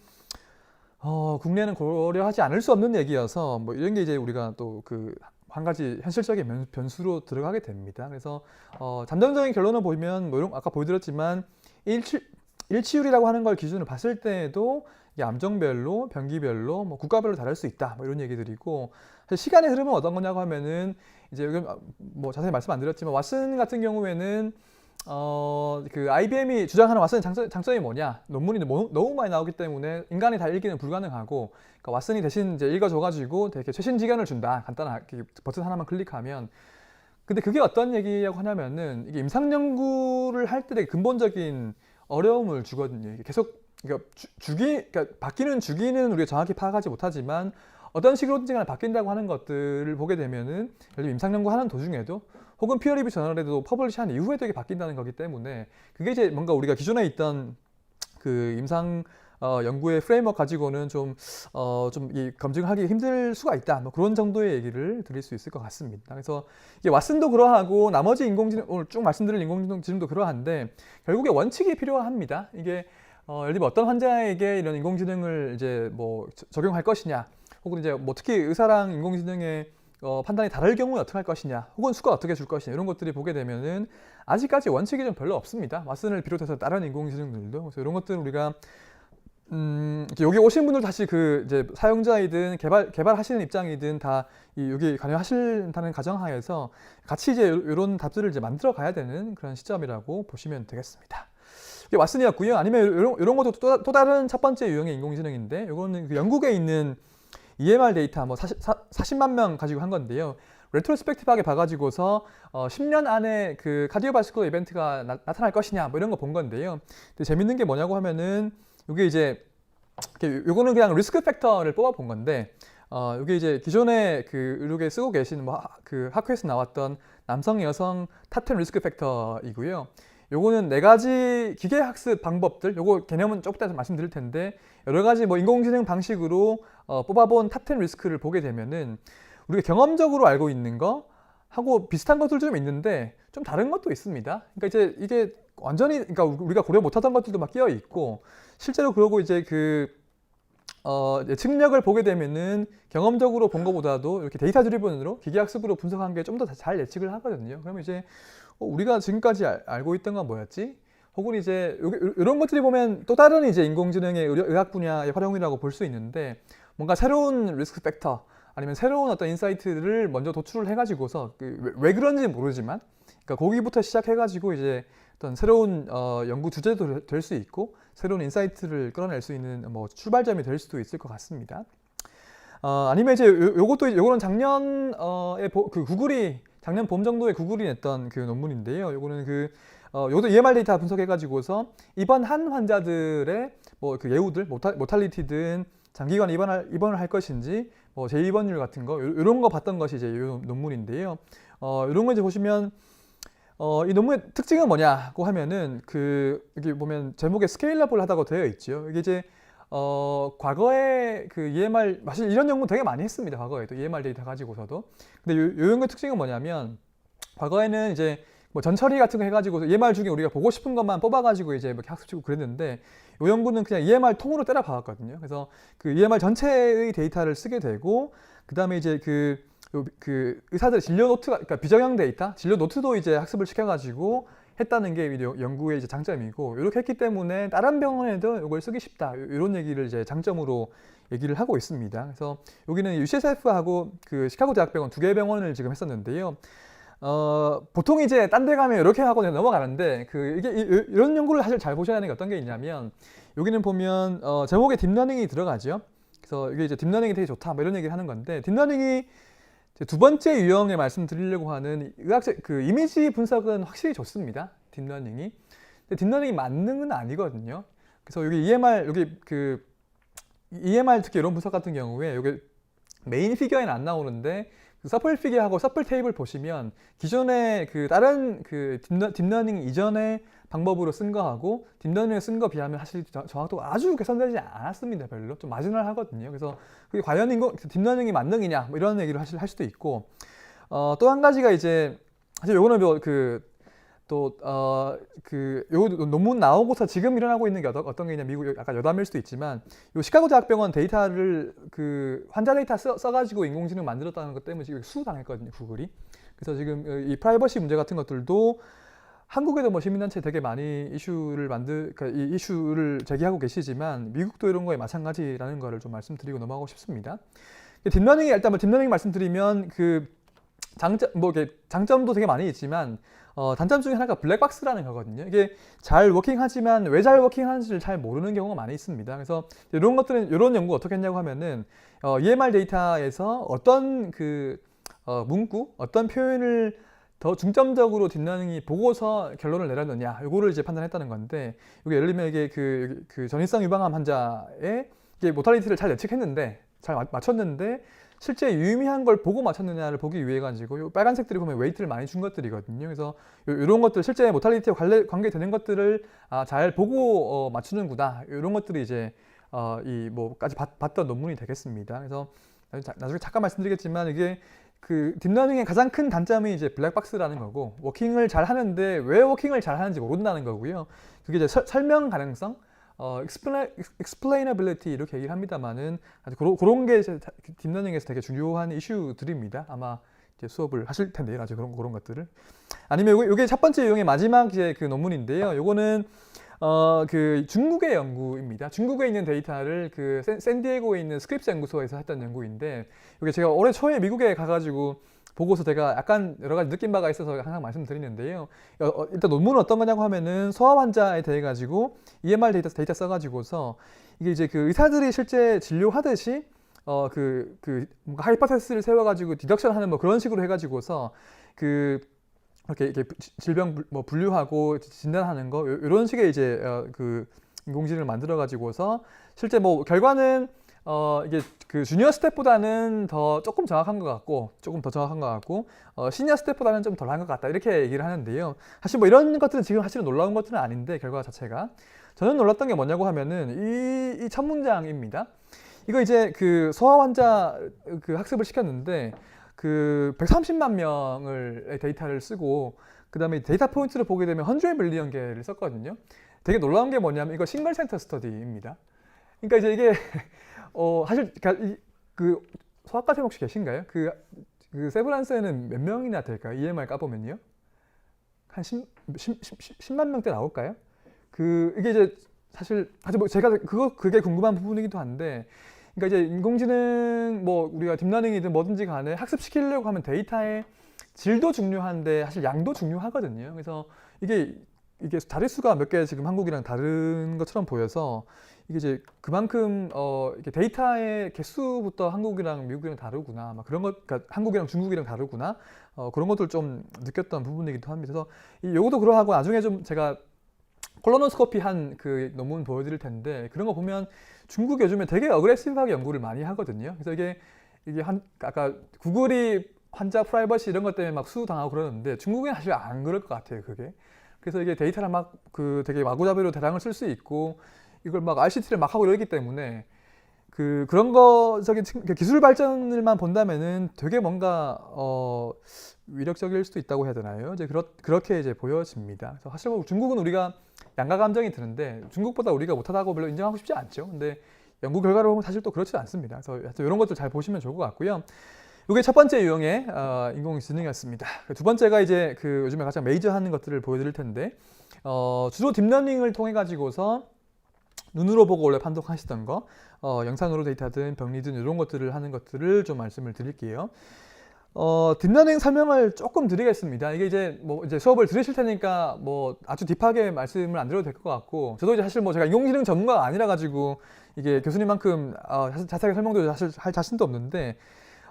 국내는 고려하지 않을 수 없는 얘기여서 뭐 이런 게 이제 우리가 또 그 한 가지 현실적인 변수로 들어가게 됩니다. 그래서 잠정적인 결론을 보면 뭐 이런 아까 보여드렸지만 일치율이라고 하는 걸 기준으로 봤을 때에도 이게 암종별로, 병기별로, 뭐 국가별로 다를 수 있다. 뭐 이런 얘기들이고, 시간의 흐름은 어떤 거냐고 하면은 이제 여기 뭐 자세히 말씀 안 드렸지만 왓슨 같은 경우에는 그 IBM이 주장하는 왓슨의 장점이 뭐냐? 논문이 너무 많이 나오기 때문에 인간이 다 읽기는 불가능하고, 그러니까 왓슨이 대신 이제 읽어줘가지고 되게 최신 지견을 준다. 간단하게 버튼 하나만 클릭하면. 근데 그게 어떤 얘기라고 하냐면은 이게 임상 연구를 할 때 되게 근본적인 어려움을 주거든요. 이게 계속 그러니까 그러니까 바뀌는 주기는 우리가 정확히 파악하지 못하지만 어떤 식으로든지 간에 바뀐다고 하는 것들을 보게 되면은 예를 들면 임상 연구하는 도중에도 혹은 피어 리뷰 저널에도 퍼블리시한 이후에도 이게 바뀐다는 거기 때문에 그게 이제 뭔가 우리가 기존에 있던 그 임상 연구의 프레임워크 가지고는 좀 검증하기 힘들 수가 있다. 뭐 그런 정도의 얘기를 드릴 수 있을 것 같습니다. 그래서 이게 왓슨도 그러하고 나머지 인공지능, 오늘 쭉 말씀드릴 인공지능도 그러한데 결국에 원칙이 필요합니다. 이게 예를 들면 어떤 환자에게 이런 인공지능을 이제 뭐 적용할 것이냐, 혹은 이제 뭐 특히 의사랑 인공지능의 판단이 다를 경우에 어떻게 할 것이냐, 혹은 수가 어떻게 줄 것이냐, 이런 것들이 보게 되면은 아직까지 원칙이 좀 별로 없습니다. 왓슨을 비롯해서 다른 인공지능들도. 그래서 이런 것들은 우리가 여기 오신 분들 다시 그 이제 사용자이든 개발하시는 입장이든 다 여기 관여하신다는 가정하에서 같이 이제 이런 답들을 이제 만들어 가야 되는 그런 시점이라고 보시면 되겠습니다. 이게 왓슨이었고요. 아니면 이런 것도 또 다른 첫 번째 유형의 인공지능인데, 이거는 그 영국에 있는 EMR 데이터 뭐 40만 명 가지고 한 건데요. 레트로스펙티브하게 봐가지고서 10년 안에 그 카디오바스쿨러 이벤트가 나타날 것이냐 뭐 이런 거 본 건데요. 근데 재밌는 게 뭐냐고 하면은 이게 이제 요거는 그냥 리스크 팩터를 뽑아 본 건데, 이게 이제 기존에 그 의료계에 쓰고 계신 뭐 그 학회에서 나왔던 남성, 여성 탑10 리스크 팩터이고요. 요거는 4가지 기계학습 방법들, 요거 개념은 조금 이따 말씀드릴 텐데, 여러 가지 뭐 인공지능 방식으로 뽑아본 탑10 리스크를 보게 되면은 우리가 경험적으로 알고 있는 거 하고 비슷한 것들 좀 있는데 좀 다른 것도 있습니다. 그러니까 이제 이게 완전히, 그러니까 우리가 고려 못하던 것들도 막 끼어 있고, 실제로 그러고 이제 그 예측력을 보게 되면은 경험적으로 본 것보다도 이렇게 데이터 드리븐으로 기계학습으로 분석한 게 좀 더 잘 예측을 하거든요. 그러면 이제 우리가 지금까지 알고 있던 건 뭐였지? 혹은 이제 이런 것들이 보면 또 다른 이제 인공지능의 의학 분야의 활용이라고 볼 수 있는데, 뭔가 새로운 리스크 팩터 아니면 새로운 어떤 인사이트를 먼저 도출을 해가지고서 왜 그런지 모르지만, 그러니까 거기부터 시작해가지고 이제 어떤 새로운 연구 주제도 될 수 있고 새로운 인사이트를 끌어낼 수 있는 뭐 출발점이 될 수도 있을 것 같습니다. 아니면 이제 요거는 작년에 그 구글이 작년 봄 정도에 구글이 냈던 그 논문인데요. 요거는 요것도 EMR 데이터 분석해가지고서 입원 한 환자들의 뭐 그 예후들, 모탈리티든 장기간 입원을 할 것인지, 뭐 재입원율 같은 거, 이런 거 봤던 것이 이제 이 논문인데요. 이런 거 이제 보시면 이 논문의 특징은 뭐냐고 하면은 여기 보면 제목에 스케일러블 하다고 되어 있죠. 이게 이제 과거에 그 EMR 사실 이런 연구 되게 많이 했습니다. 과거에도 EMR 데이터 가지고서도. 근데 요 연구의 특징은 뭐냐면 과거에는 이제 뭐 전처리 같은 거 해가지고 EMR 중에 우리가 보고 싶은 것만 뽑아가지고 이제 뭐 학습시키고 그랬는데 이 연구는 그냥 EMR 통으로 때려 박았거든요. 그래서 그 EMR 전체의 데이터를 쓰게 되고 그 다음에 이제 그 의사들 진료 노트가 그러니까 비정형 데이터, 진료 노트도 이제 학습을 시켜가지고 했다는 게 연구의 이제 장점이고 이렇게 했기 때문에 다른 병원에도 이걸 쓰기 쉽다 이런 얘기를 이제 장점으로 얘기를 하고 있습니다. 그래서 여기는 UCSF하고 그 시카고 대학병원 두 개 병원을 지금 했었는데요. 보통 이제 딴 데 가면 이렇게 하고 넘어가는데 이게 이런 연구를 사실 잘 보셔야 하는 게 어떤 게 있냐면 여기는 보면 제목에 딥러닝이 들어가죠. 그래서 이게 이제 딥러닝이 되게 좋다 뭐 이런 얘기를 하는 건데 딥러닝이 두 번째 유형에 말씀드리려고 하는 의학적 그 이미지 분석은 확실히 좋습니다. 딥러닝이. 근데 딥러닝이 만능은 아니거든요. 그래서 여기 EMR 특히 이런 분석 같은 경우에 여기 메인 피겨에는 안 나오는데 그 서플 피겨하고 서플 테이블 보시면 기존에 그 다른 그 딥러닝 이전의 방법으로 쓴 거하고 딥러닝에 쓴 거 비하면 사실 정확도가 아주 개선되지 않았습니다. 별로 좀 마지널 하거든요. 그래서 그게 과연 딥러닝이 만능이냐 뭐 이런 얘기를 할 수도 있고 또 한 가지가 이제 사실 요거는 요 논문 나오고서 지금 일어나고 있는 게 어떤 게 있냐 미국 약간 여담일 수도 있지만 요 시카고 대학병원 데이터를 그 환자 데이터 써가지고 인공지능 만들었다는 것 때문에 지금 수당했거든요 구글이. 그래서 지금 이 프라이버시 문제 같은 것들도 한국에도 뭐 시민단체 되게 많이 그러니까 이 이슈를 제기하고 계시지만 미국도 이런 거에 마찬가지라는 거를 좀 말씀드리고 넘어가고 싶습니다. 일단 딥러닝 말씀드리면 장점도 되게 많이 있지만 단점 중에 하나가 블랙박스라는 거거든요. 이게 잘 워킹하지만 왜 잘 워킹하는지를 잘 모르는 경우가 많이 있습니다. 그래서 이런 연구 어떻게 했냐고 하면은 EMR 데이터에서 어떤 문구, 어떤 표현을 더 중점적으로 딥러닝이 보고서 결론을 내렸느냐, 이거를 이제 판단했다는 건데, 이게 예를 들면 이게 그 전이성 유방암 환자의 이게 모탈리티를 잘 예측했는데, 잘 맞췄는데, 실제 유의미한 걸 보고 맞췄느냐를 보기 위해 가지고 요 빨간색들이 보면 웨이트를 많이 준 것들이거든요. 그래서 이런 것들 실제 모탈리티와 관계되는 것들을 잘 보고 맞추는구나. 이런 것들이 이제 까지 봤던 논문이 되겠습니다. 그래서 나중에 잠깐 말씀드리겠지만 이게 그 딥러닝의 가장 큰 단점이 이제 블랙박스라는 거고 워킹을 잘 하는데 왜 워킹을 잘 하는지 모른다는 거고요. 그게 이제 설명 가능성 explainability 이렇게 얘기를 합니다만은 그런 게 딥러닝에서 되게 중요한 이슈들입니다. 아마 이제 수업을 하실 텐데 아주 그런 것들을 아니면 요게 첫 번째 유형의 마지막 이제 그 논문인데요. 요거는 그 중국의 연구입니다. 중국에 있는 데이터를 그 샌디에고에 있는 스크립스 연구소에서 했던 연구인데 이게 제가 올해 초에 미국에 가가지고 보고서 제가 약간 여러 가지 느낀 바가 있어서 항상 말씀드리는데요. 일단 논문은 어떤 거냐고 하면은 소아 환자에 대해 가지고 EMR 데이터 써가지고서 이게 이제 그 의사들이 실제 진료하듯이 뭔가 하이퍼테시스를 세워가지고 디덕션하는 뭐 그런 식으로 해가지고서 이렇게 질병 분류하고 진단하는 거 이런 식의 이제 그 인공지능을 만들어 가지고서 실제 뭐 결과는 이게 그 주니어 스텝보다는 조금 더 정확한 것 같고 시니어 스텝보다는 좀 덜한 것 같다 이렇게 얘기를 하는데요. 사실 뭐 이런 것들은 지금 사실은 놀라운 것들은 아닌데 결과 자체가 저는 놀랐던 게 뭐냐고 하면은 이 첫 문장입니다. 이거 이제 그 소아 환자 그 학습을 시켰는데 그 130만 명의 데이터를 쓰고 그 다음에 데이터 포인트를 보게 되면 100 밀리언 개를 썼거든요. 되게 놀라운 게 뭐냐면 이거 싱글 센터 스터디입니다. 그러니까 이제 이게 사실 그 소아과생 혹시 계신가요? 그 세브란스에는 몇 명이나 될까요? EMR 까보면요. 한 10만 명대 나올까요? 이게 이제 사실 뭐 제가 그게 궁금한 부분이기도 한데 그러니까 이제 인공지능 우리가 딥러닝이든 뭐든지 간에 학습시키려고 하면 데이터의 질도 중요한데 사실 양도 중요하거든요. 그래서 이게 자릿수가 몇 개 지금 한국이랑 다른 것처럼 보여서 이게 이제 그만큼 이게 데이터의 개수부터 한국이랑 미국이랑 다르구나. 막 그런 그러니까 한국이랑 중국이랑 다르구나. 그런 것들 좀 느꼈던 부분이기도 합니다. 그래서 요것도 그러하고 나중에 좀 제가 콜로노스코피 한 그 논문 보여드릴 텐데 그런 거 보면 중국 요즘에 되게 어그레시브하게 연구를 많이 하거든요. 그래서 이게 아까 구글이 환자 프라이버시 이런 것 때문에 막 수당하고 그러는데 중국은 사실 안 그럴 것 같아요, 그게. 그래서 이게 데이터를 막 그 되게 마구잡이로 대량을 쓸 수 있고 이걸 막 RCT를 막 하고 이러기 때문에 그런 거적인 기술 발전을만 본다면은 되게 뭔가 위력적일 수도 있다고 해야 되나요? 이제 그렇게 이제 보여집니다. 그래서 사실 뭐 중국은 우리가 양가 감정이 드는데 중국보다 우리가 못하다고 별로 인정하고 싶지 않죠. 근데 연구 결과를 보면 사실 또 그렇지 않습니다. 그래서 이런 것들 잘 보시면 좋을 것 같고요. 이게 첫 번째 유형의 인공지능이었습니다. 두 번째가 이제 요즘에 가장 메이저하는 것들을 보여드릴 텐데 주로 딥러닝을 통해 가지고서 눈으로 보고 원래 판독하시던 거, 영상으로 데이터든 병리든 이런 것들을 하는 것들을 좀 말씀을 드릴게요. 딥러닝 설명을 조금 드리겠습니다. 이게 이제 수업을 들으실 테니까 뭐 아주 딥하게 말씀을 안 드려도 될 것 같고, 저도 이제 사실 뭐 제가 인공지능 전문가가 아니라 가지고 이게 교수님만큼 자세하게 설명도 사실 할 자신도 없는데,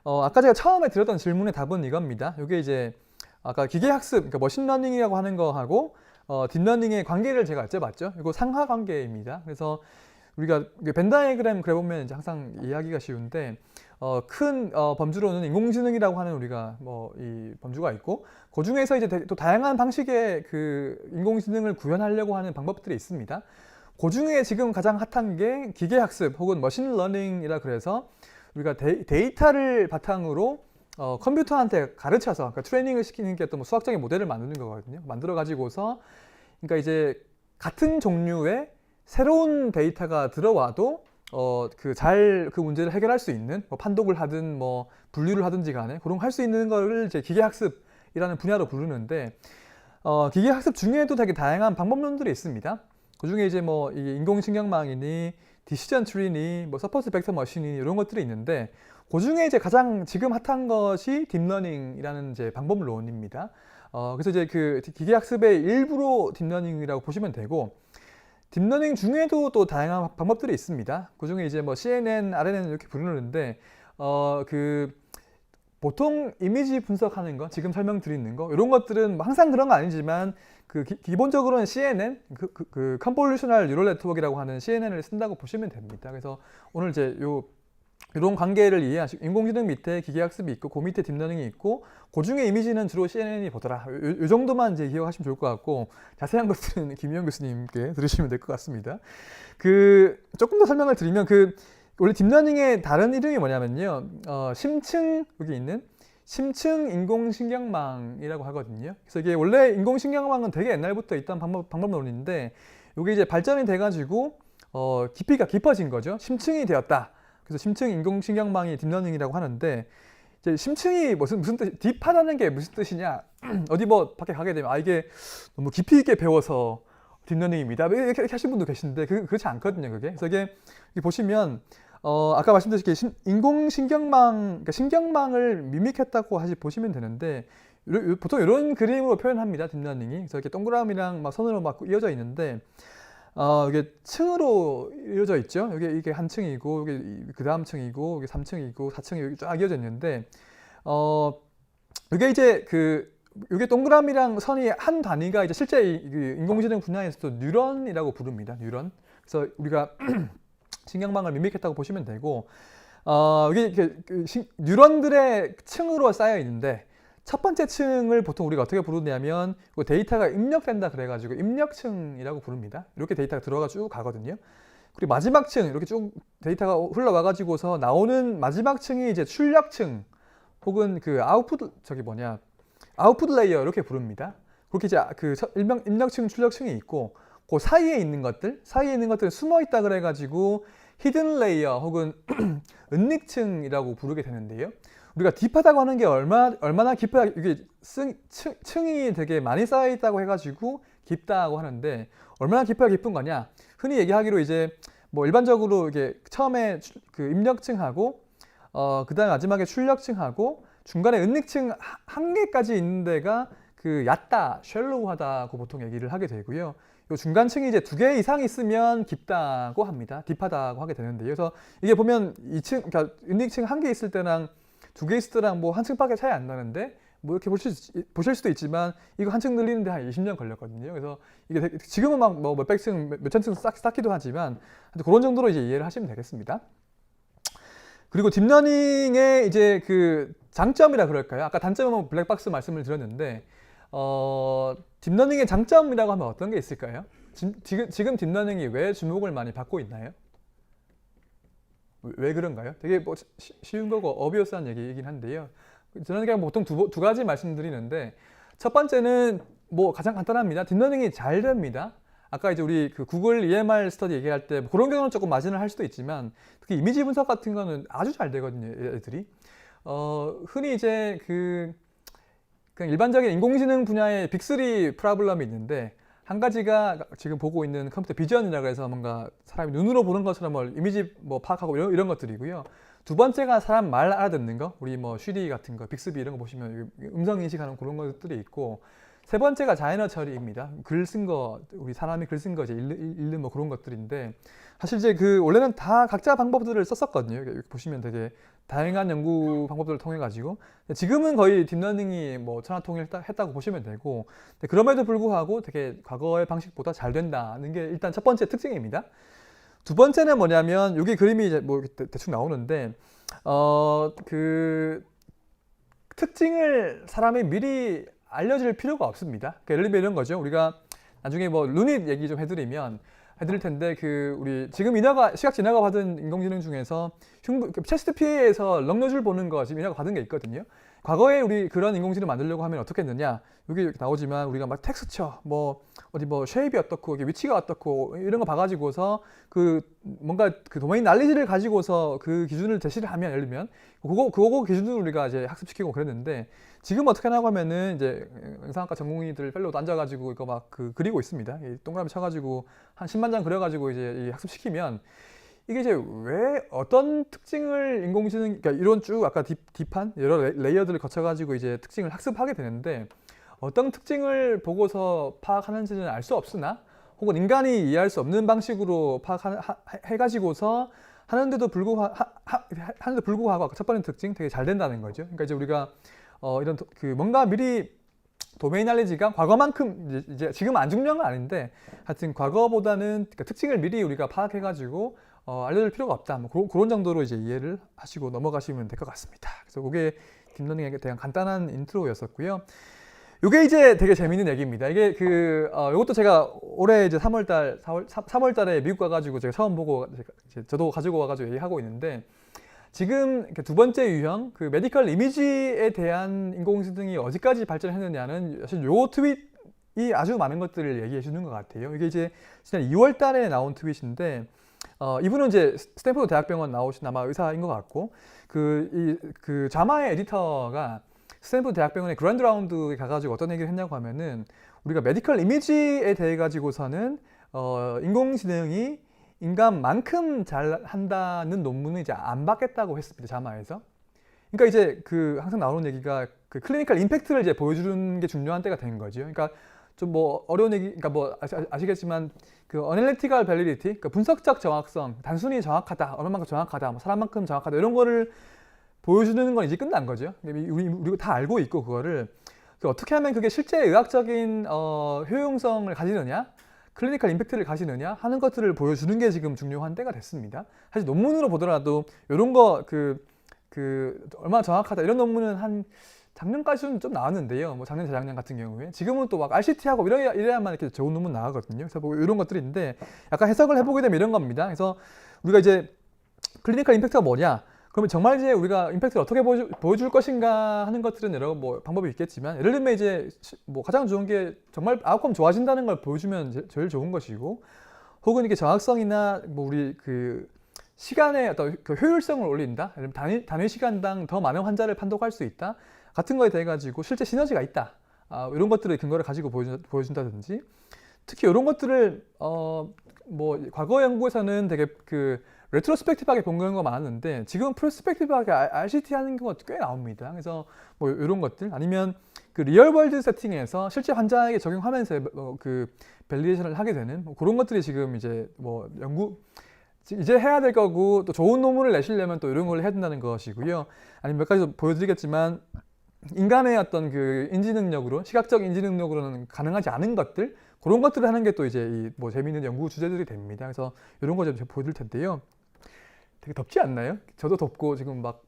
아까 제가 처음에 드렸던 질문의 답은 이겁니다. 이게 이제 아까 기계학습, 그러니까 머신러닝이라고 하는 거하고 딥러닝의 관계를 제가 여쭤봤죠. 이거 상하 관계입니다. 그래서 우리가 벤 다이어그램 그려보면 이제 항상 이해하기가 쉬운데 큰 범주로는 인공지능이라고 하는 우리가 뭐 이 범주가 있고 그 중에서 이제 또 다양한 방식의 인공지능을 구현하려고 하는 방법들이 있습니다. 그 중에 지금 가장 핫한 게 기계학습 혹은 머신러닝이라 그래서 우리가 데이터를 바탕으로 컴퓨터한테 가르쳐서 그러니까 트레이닝을 시키는 게 또 뭐 수학적인 모델을 만드는 거거든요. 만들어 가지고서 그러니까 이제 같은 종류의 새로운 데이터가 들어와도 그 문제를 해결할 수 있는 뭐 판독을 하든 뭐 분류를 하든지 간에 그런 거 할 수 있는 거를 이제 기계학습이라는 분야로 부르는데 기계학습 중에도 되게 다양한 방법론들이 있습니다. 그 중에 이제 뭐 이 인공신경망이니 디시전 트리니 뭐 서포트 벡터 머신이 이런 것들이 있는데 그 중에 이제 가장 지금 핫한 것이 딥러닝이라는 이제 방법론입니다. 그래서 이제 기계학습의 일부로 딥러닝이라고 보시면 되고 딥러닝 중에도 또 다양한 방법들이 있습니다. 그 중에 이제 뭐 CNN, RNN 이렇게 부르는데 보통 이미지 분석하는 거, 지금 설명드리는 거 이런 것들은 뭐 항상 그런 건 아니지만 기본적으로는 CNN, 컨볼루셔널 뉴럴 네트워크라고 하는 CNN을 쓴다고 보시면 됩니다. 그래서 오늘 이제 이런 관계를 이해하시고 인공지능 밑에 기계학습이 있고 그 밑에 딥러닝이 있고 그 중에 이미지는 주로 CNN이 보더라. 이 정도만 이제 기억하시면 좋을 것 같고 자세한 것들은 김희영 교수님께 들으시면 될 것 같습니다. 조금 더 설명을 드리면 원래 딥러닝의 다른 이름이 뭐냐면요. 심층 여기 있는 심층 인공신경망이라고 하거든요. 그래서 이게 원래 인공신경망은 되게 옛날부터 있던 방법론인데 이게 이제 발전이 돼가지고 깊이가 깊어진 거죠. 심층이 되었다. 그래서 심층 인공신경망이 딥러닝이라고 하는데 이제 심층이 무슨 뜻, 딥하다는 게 무슨 뜻이냐? 어디 뭐 밖에 가게 되면 이게 너무 깊이 있게 배워서 딥러닝입니다. 이렇게 하신 분도 계신데 그렇지 않거든요, 그게. 그래서 이게 보시면 아까 말씀드렸듯이 인공신경망, 그러니까 신경망을 미믹했다고 보시면 되는데 보통 이런 그림으로 표현합니다, 딥러닝이. 그래서 이렇게 동그라미랑 막 선으로 막 이어져 있는데 이게 층으로 이어져 있죠. 이게 한 층이고, 그 다음 층이고, 이게 3층이고, 4층이 쫙 이어져 있는데, 이게 이제 이게 동그라미랑 선이 한 단위가 이제 실제 인공지능 분야에서도 뉴런이라고 부릅니다. 뉴런. 그래서 우리가 신경망을 미믹했다고 보시면 되고, 이게 뉴런들의 층으로 쌓여 있는데, 첫 번째 층을 보통 우리가 어떻게 부르냐면 데이터가 입력된다 그래가지고 입력층이라고 부릅니다. 이렇게 데이터가 들어가 쭉 가거든요. 그리고 마지막 층 이렇게 쭉 데이터가 흘러와가지고서 나오는 마지막 층이 이제 출력층 혹은 아웃풋 레이어 이렇게 부릅니다. 그렇게 이제 입력층, 출력층이 있고 그 사이에 있는 것들은 숨어 있다 그래가지고 히든 레이어 혹은 은닉층이라고 부르게 되는데요. 우리가 딥하다고 하는 게 얼마나 깊다, 이게 층이 되게 많이 쌓여 있다고 해가지고 깊다고 하는데 얼마나 깊은 거냐? 흔히 얘기하기로 이제 뭐 일반적으로 이게 처음에 입력층하고 그다음에 마지막에 출력층하고 중간에 은닉층 한 개까지 있는 데가 얕다, 쉘로우하다고 보통 얘기를 하게 되고요. 요 중간층이 이제 2개 이상 있으면 깊다고 합니다. 딥하다고 하게 되는데요. 그래서 이게 보면 그러니까 은닉층 1개 있을 때랑 2개 있을 때랑 뭐 한 층밖에 차이 안 나는데 뭐 이렇게 보실 수도 있지만 이거 한 층 늘리는데 한 20년 걸렸거든요. 그래서 이게 지금은 막 뭐 몇백 층, 몇천 층 쌓기도 하지만 그런 정도로 이제 이해를 하시면 되겠습니다. 그리고 딥러닝의 이제 장점이라 그럴까요? 아까 단점은 블랙박스 말씀을 드렸는데 딥러닝의 장점이라고 하면 어떤 게 있을까요? 지금 딥러닝이 왜 주목을 많이 받고 있나요? 왜 그런가요? 되게 뭐 쉬운 거고 어비어스한 얘기이긴 한데요. 저는 그냥 보통 두 가지 말씀드리는데 첫 번째는 뭐 가장 간단합니다. 딥러닝이 잘 됩니다. 아까 이제 우리 그 구글 EMR 스터디 얘기할 때 그런 경우는 조금 마진을 할 수도 있지만 특히 이미지 분석 같은 거는 아주 잘 되거든요, 애들이. 흔히 이제 그냥 일반적인 인공지능 분야의 빅3 프로블럼이 있는데 한 가지가 지금 보고 있는 컴퓨터 비전이라고 해서 뭔가 사람이 눈으로 보는 것처럼 뭐 이미지 뭐 파악하고 이런 것들이고요. 두 번째가 사람 말 알아듣는 거, 우리 뭐 쉬리 같은 거, 빅스비 이런 거 보시면 음성 인식하는 그런 것들이 있고, 세 번째가 자연어 처리입니다. 글 쓴 거, 우리 사람이 글 쓴 거 이제 읽는 뭐 그런 것들인데, 사실 이제 원래는 다 각자 방법들을 썼었거든요. 여기 보시면 되게 다양한 연구 방법들을 통해 가지고 지금은 거의 딥러닝이 뭐 천하통일했다고 보시면 되고, 그럼에도 불구하고 되게 과거의 방식보다 잘 된다는 게 일단 첫 번째 특징입니다. 두 번째는 뭐냐면 여기 그림이 이제 뭐 대충 나오는데 그 특징을 사람이 미리 알려줄 필요가 없습니다. 그러니까 예를 들면 이런 거죠. 우리가 나중에 뭐 루닛 얘기 좀 해드릴 텐데 우리 지금 시각 인허가 받은 인공지능 중에서 체스트 PA에서 럭너줄 보는 거 지금 인허가 받은 게 있거든요. 과거에 우리 그런 인공지능 만들려고 하면 어떻게 했느냐? 여기 이렇게 나오지만 우리가 막 텍스처, 뭐 어디 뭐 쉐입이 어떻고 위치가 어떻고 이런 거 봐가지고서 뭔가 도메인 난리지를 가지고서 그 기준을 제시를 하면 예를 들면 그거 기준으로 우리가 이제 학습시키고 그랬는데 지금 어떻게 하냐고 하면은 이제 영상학과 전공의들 펠로우도 앉아가지고 이거 막 그리고 있습니다. 동그라미 쳐가지고 한 10만 장 그려가지고 이제 학습시키면 이게 이제 왜 어떤 특징을 그러니까 이런 쭉 아까 딥한 여러 레이어들을 거쳐가지고 이제 특징을 학습하게 되는데 어떤 특징을 보고서 파악하는지는 알 수 없으나 혹은 인간이 이해할 수 없는 방식으로 해가지고서 하는데도 불구하고 아까 첫 번째 특징 되게 잘 된다는 거죠. 그러니까 이제 우리가 이런 뭔가 미리 도메인 날리지가 과거만큼 이제 지금 안 중요한 건 아닌데 하여튼 과거보다는 그러니까 특징을 미리 우리가 파악해가지고 알려줄 필요가 없다. 뭐 그런 정도로 이제 이해를 하시고 넘어가시면 될 것 같습니다. 그래서 그게 딥러닝에 대한 간단한 인트로였었고요. 이게 이제 되게 재밌는 얘기입니다. 이게 이것도 제가 올해 이제 3월 달에 미국 가가지고 제가 처음 보고 저도 가지고 와가지고 얘기하고 있는데 지금 두 번째 유형 메디컬 이미지에 대한 인공지능이 어디까지 발전했느냐는 사실 요 트윗이 아주 많은 것들을 얘기해 주는 것 같아요. 이게 이제 지난 2월 달에 나온 트윗인데 이분은 이제 스탠포드 대학병원 나오신 아마 의사인 것 같고 자마의 에디터가 스탠포드 대학병원의 그랜드 라운드에 가가지고 어떤 얘기를 했냐고 하면은 우리가 메디컬 이미지에 대해 가지고서는 인공지능이 인간만큼 잘 한다는 논문은 이제 안 받겠다고 했습니다. 자마에서. 그러니까 이제 항상 나오는 얘기가 클리니컬 임팩트를 이제 보여주는 게 중요한 때가 된 거죠. 그러니까 좀 뭐 어려운 얘기, 그러니까 뭐 아시겠지만 어널리티컬 밸리디티, 그러니까 분석적 정확성, 단순히 정확하다, 얼마만큼 정확하다, 뭐 사람만큼 정확하다 이런 거를 보여주는 건 이제 끝난 거죠. 우리가 다 알고 있고 그거를 어떻게 하면 그게 실제 의학적인 효용성을 가지느냐, 클리니컬 임팩트를 가지느냐 하는 것들을 보여주는 게 지금 중요한 때가 됐습니다. 사실 논문으로 보더라도 이런 거 얼마나 정확하다 이런 논문은 한 작년까지는 좀 나왔는데요. 뭐 작년, 재작년 같은 경우에 지금은 또 막 RCT하고 이래야만 이렇게 좋은 논문 나가거든요. 그래서 뭐 이런 것들인데 약간 해석을 해보게 되면 이런 겁니다. 그래서 우리가 이제 클리니컬 임팩트가 뭐냐? 그러면 정말 이제 우리가 임팩트를 어떻게 보여줄 것인가 하는 것들은 여러 뭐 방법이 있겠지만 예를 들면 이제 뭐 가장 좋은 게 정말 아웃컴 좋아진다는 걸 보여주면 제일 좋은 것이고 혹은 이게 정확성이나 뭐 우리 시간의 어떤 효율성을 올린다. 예를 들면 단위 시간당 더 많은 환자를 판독할 수 있다. 같은 거에 대해 가지고 실제 시너지가 있다. 이런 것들의 근거를 가지고 보여준다든지 특히 이런 것들을 뭐 과거 연구에서는 되게 레트로스펙티브하게 본 경우가 많았는데 지금 프로스펙티브하게 RCT 하는 경우가 꽤 나옵니다. 그래서 뭐 이런 것들 아니면 리얼월드 세팅에서 실제 환자에게 적용하면서 밸리데이션을 하게 되는 뭐 그런 것들이 지금 이제 뭐 이제 해야 될 거고 또 좋은 논문을 내시려면 또 이런 걸 해야 된다는 것이고요. 아니면 몇 가지 더 보여드리겠지만 인간의 어떤 인지 능력으로 시각적 인지 능력으로는 가능하지 않은 것들 그런 것들을 하는 게 또 이제 뭐 재미있는 연구 주제들이 됩니다. 그래서 이런 거 좀 보여드릴 텐데요. 되게 덥지 않나요? 저도 덥고 지금 막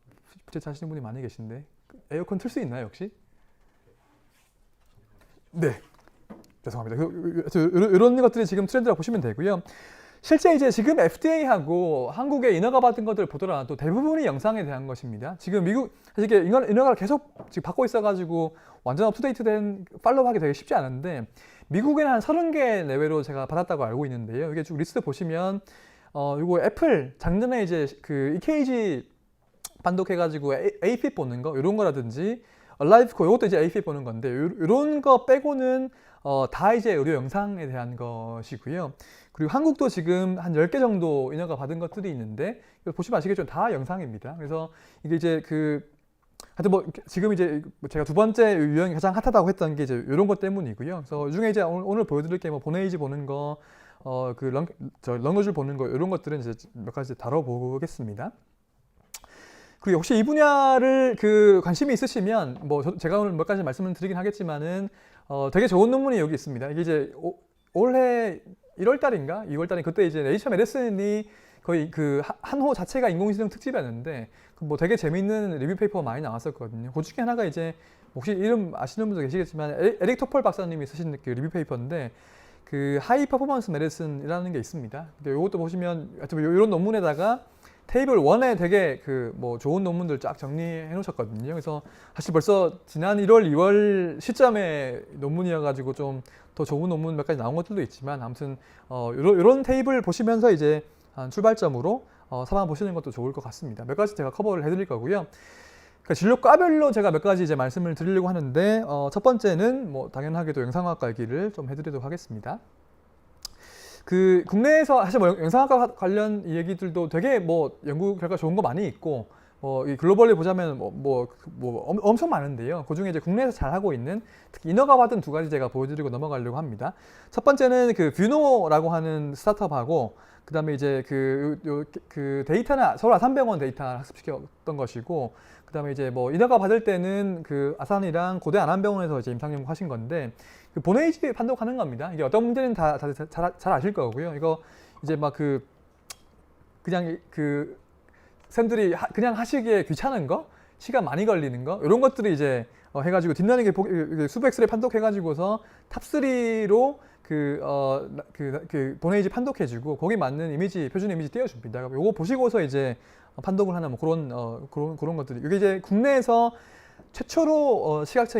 부채 차시는 분이 많이 계신데 에어컨 틀 수 있나요 혹시? 네. 죄송합니다. 이런 것들이 지금 트렌드라고 보시면 되고요. 실제 이제 지금 FDA하고 한국의 인허가 받은 것들 보더라도 대부분이 영상에 대한 것입니다. 지금 미국 사실 이게 인허가를 계속 지금 받고 있어가지고 완전 업투데이트된 팔로우하기 되게 쉽지 않은데 미국에는 한 30개 내외로 제가 받았다고 알고 있는데요. 이게 쭉 리스트 보시면 이거 애플 작년에 이제 그 EKG 판독해가지고 AFib 보는 거 이런 거라든지 얼라이프코 이것도 이제 AFib 보는 건데 이런 거 빼고는 다 이제 의료 영상에 대한 것이고요. 그리고 한국도 지금 한 10개 정도 인허가 받은 것들이 있는데 보시면 아시겠지만 다 영상입니다. 그래서 이게 이제 하여튼 뭐 지금 이제 제가 두 번째 유형이 가장 핫하다고 했던 게 이제 이런 것 때문이고요. 그래서 이 중에 이제 오늘 보여드릴 게 뭐 보네이지 보는 거, 런거줄 보는 거 이런 것들은 이제 몇 가지 다뤄보겠습니다. 그리고 혹시 이 분야를 관심이 있으시면 뭐 제가 오늘 몇 가지 말씀을 드리긴 하겠지만은 되게 좋은 논문이 여기 있습니다. 이게 이제 올해 1월 달인가 2월 달에 그때 이제 네이처 메디슨이 거의 한호 자체가 인공지능 특집이었는데 뭐 되게 재밌는 리뷰 페이퍼가 많이 나왔었거든요. 그 중에 하나가 이제 혹시 이름 아시는 분도 계시겠지만 에릭 토펄 박사님이 쓰신 그 리뷰 페이퍼인데 하이 퍼포먼스 메디슨이라는 게 있습니다. 이것도 보시면 하여튼 이런 논문에다가 테이블 1에 되게 뭐 좋은 논문들 쫙 정리해 놓으셨거든요. 그래서 사실 벌써 지난 1월, 2월 시점에 논문이어가지고 좀 더 좋은 논문 몇 가지 나온 것들도 있지만 아무튼 이런 테이블 보시면서 이제 출발점으로 사방 보시는 것도 좋을 것 같습니다. 몇 가지 제가 커버를 해드릴 거고요. 그러니까 진료과별로 제가 몇 가지 이제 말씀을 드리려고 하는데 첫 번째는 뭐 당연하게도 영상학과 얘기를 좀 해드리도록 하겠습니다. 국내에서 사실 뭐 영상학과 관련 얘기들도 되게 뭐 연구 결과 좋은 거 많이 있고 이 글로벌리 보자면 엄청 많은데요. 그 중에 이제 국내에서 잘 하고 있는 특히 인허가 받은 두 가지 제가 보여드리고 넘어가려고 합니다. 첫 번째는 뷰노라고 하는 스타트업하고 그다음에 이제 데이터는 서울 아산병원 데이터를 학습시켰던 것이고 그다음에 이제 뭐 인허가 받을 때는 아산이랑 고대 안암병원에서 이제 임상 연구하신 건데 보네이지 판독하는 겁니다. 이게 어떤 문제는 다들 잘 아실 거고요. 이거 이제 막 그냥 쌤들이 그냥 하시기에 귀찮은 거, 시간 많이 걸리는 거 이런 것들이 이제 해가지고 딥러닝 수부 엑스레이 판독해가지고서 탑3로 보네이지 판독해주고 거기 맞는 이미지 표준 이미지 띄워줍니다. 요거 보시고서 이제 판독을 하는 뭐 그런 것들이 이게 이제 국내에서 최초로 시각처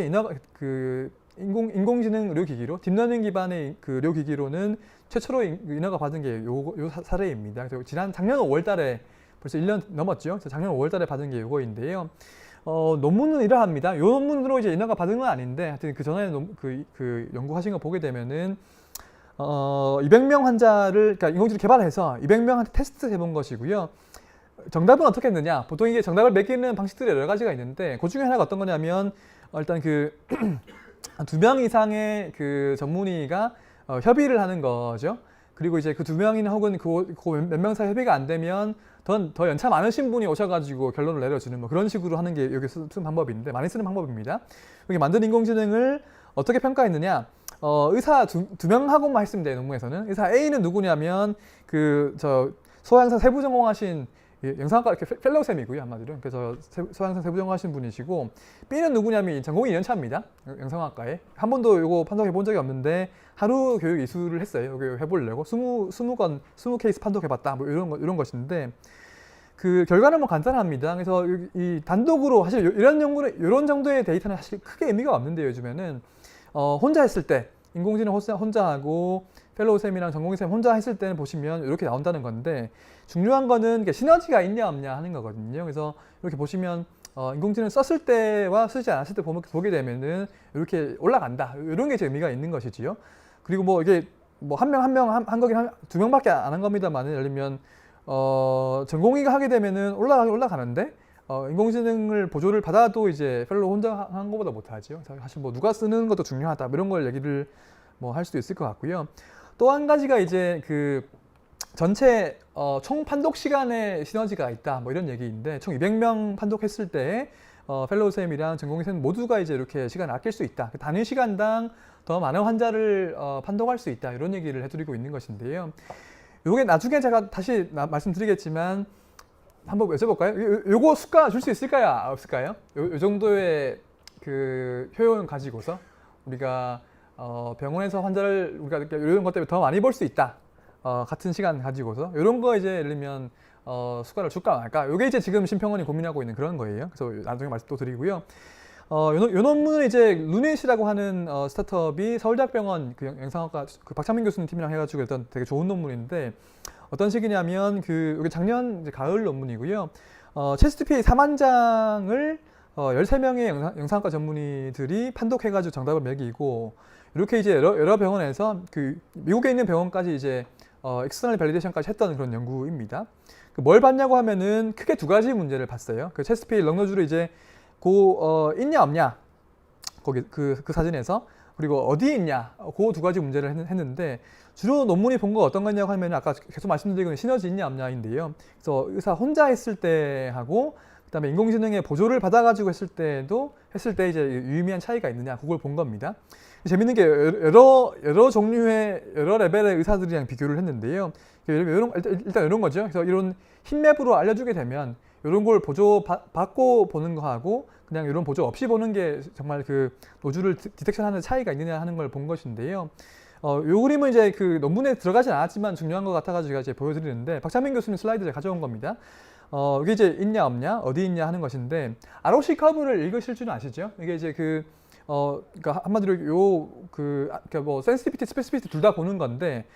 인공지능 의료기기로 딥러닝 기반의 의료기기로는 최초로 인허가 받은 게 요 사례입니다. 그래서 작년 5월달에 벌써 1년 넘었죠. 작년 5월달에 받은 게 이거인데요. 논문은 이러합니다. 이 논문으로 이제 인허가 받은 건 아닌데, 하여튼 그 전에 연구하신 거 보게 되면은 200명 환자를 그러니까 인공지능 개발해서 200명한테 테스트 해본 것이고요. 정답은 어떻게 했느냐? 보통 이게 정답을 매기는 방식들이 여러 가지가 있는데, 그 중에 하나가 어떤 거냐면 일단 한 2명 이상의 전문의가 협의를 하는 거죠. 그리고 이제 그 2명이나 혹은 몇 명 사이 협의가 안 되면 더 연차 많으신 분이 오셔가지고 결론을 내려주는 뭐 그런 식으로 하는 게 여기 쓰는 방법인데 많이 쓰는 방법입니다. 여기 만든 인공지능을 어떻게 평가했느냐? 의사 두 명하고만 했습니다. 논문에서는 의사 A는 누구냐면 소아양성 세부 전공하신 영상학과 펠로우쌤이고요, 한마디로. 그래서 소아양성 세부 전공하신 분이시고 B는 누구냐면 전공이 2년차입니다. 영상학과에 한 번도 이거 판독해 본 적이 없는데 하루 교육 이수를 했어요. 여기 해보려고 20케이스 판독해봤다. 뭐 이런 것인데 결과는 뭐 간단합니다. 그래서 이 단독으로 사실 이런 정도의 데이터는 사실 크게 의미가 없는데 요즘에는 혼자 했을 때 인공지능 혼자 하고 펠로우쌤이랑 전공의쌤 혼자 했을 때는 보시면 이렇게 나온다는 건데 중요한 거는 시너지가 있냐 없냐 하는 거거든요. 그래서 이렇게 보시면 인공지능 썼을 때와 쓰지 않았을 때 보게 되면은 이렇게 올라간다. 이런 게 의미가 있는 것이지요. 그리고 뭐 이게 뭐 한 명 한 거긴 2명밖에 안 한 겁니다만은 예를 들면 전공의가 하게 되면은 올라가는데 인공지능을 보조를 받아도 이제 펠로우 혼자 한 것보다 못하죠. 사실 뭐 누가 쓰는 것도 중요하다. 이런 걸 얘기를 뭐 할 수도 있을 것 같고요. 또 한 가지가 이제 전체 총 판독 시간에 시너지가 있다. 뭐 이런 얘기인데 총 200명 판독했을 때 펠로우쌤이랑 전공의쌤 모두가 이제 이렇게 시간을 아낄 수 있다. 단위 시간당 더 많은 환자를 판독할 수 있다. 이런 얘기를 해드리고 있는 것인데요. 요게 나중에 제가 다시 말씀드리겠지만 한번 여쭤볼까요? 요거 수가 줄 수 있을까요? 없을까요? 요 정도의 그 효용 가지고서 우리가 병원에서 환자를 우리가 이런 것 때문에 더 많이 볼 수 있다. 같은 시간 가지고서 이런 거 이제 예를 들면 수가를 줄까 말까. 이게 이제 지금 심평원이 고민하고 있는 그런 거예요. 그래서 나중에 말씀 또 드리고요. 요 논문은 이제 루넷이라고 하는 스타트업이 서울대학병원 그 영상학과 그 박창민 교수님 팀이랑 해가지고 일단 되게 좋은 논문인데 어떤 식이냐면 그 이게 작년 이제 가을 논문이고요. 체스트 PA 4만 장을 13명의 영상학과 전문의들이 판독해가지고 정답을 매기고 이렇게 이제 여러 병원에서 그 미국에 있는 병원까지 이제 엑스터널 밸리데이션까지 했던 그런 연구입니다. 뭘 봤냐고 하면은 크게 두 가지 문제를 봤어요. 그 체스트 PA 럭너주를 이제 있냐 없냐 거기 그 사진에서 그리고 어디에 있냐 그 두 가지 문제를 했는데 주로 논문이 본 거 어떤 거냐고 하면 아까 계속 말씀드리고 시너지 있냐 없냐인데요. 그래서 의사 혼자 했을 때 하고 그다음에 인공지능의 보조를 받아가지고 했을 때 이제 유의미한 차이가 있느냐 그걸 본 겁니다. 재밌는 게 여러 종류의 여러 레벨의 의사들이랑 비교를 했는데요. 일단 이런 거죠. 그래서 이런 흰맵으로 알려주게 되면 이런 걸 보조 받고 보는 거하고 그냥 이런 보조 없이 보는 게 정말 그 노즐을 디텍션하는 차이가 있느냐 하는 걸 본 것인데요. 요 그림은 이제 그 논문에 들어가진 않았지만 중요한 것 같아가지고 제가 이제 보여드리는데 박창민 교수님 슬라이드를 가져온 겁니다. 이게 이제 있냐 없냐 어디 있냐 하는 것인데 ROC 커브를 읽으실 줄은 아시죠? 이게 이제 그러니까 한마디로 그러니까 뭐 센시티비티, 스페시피티 둘 다 보는 건데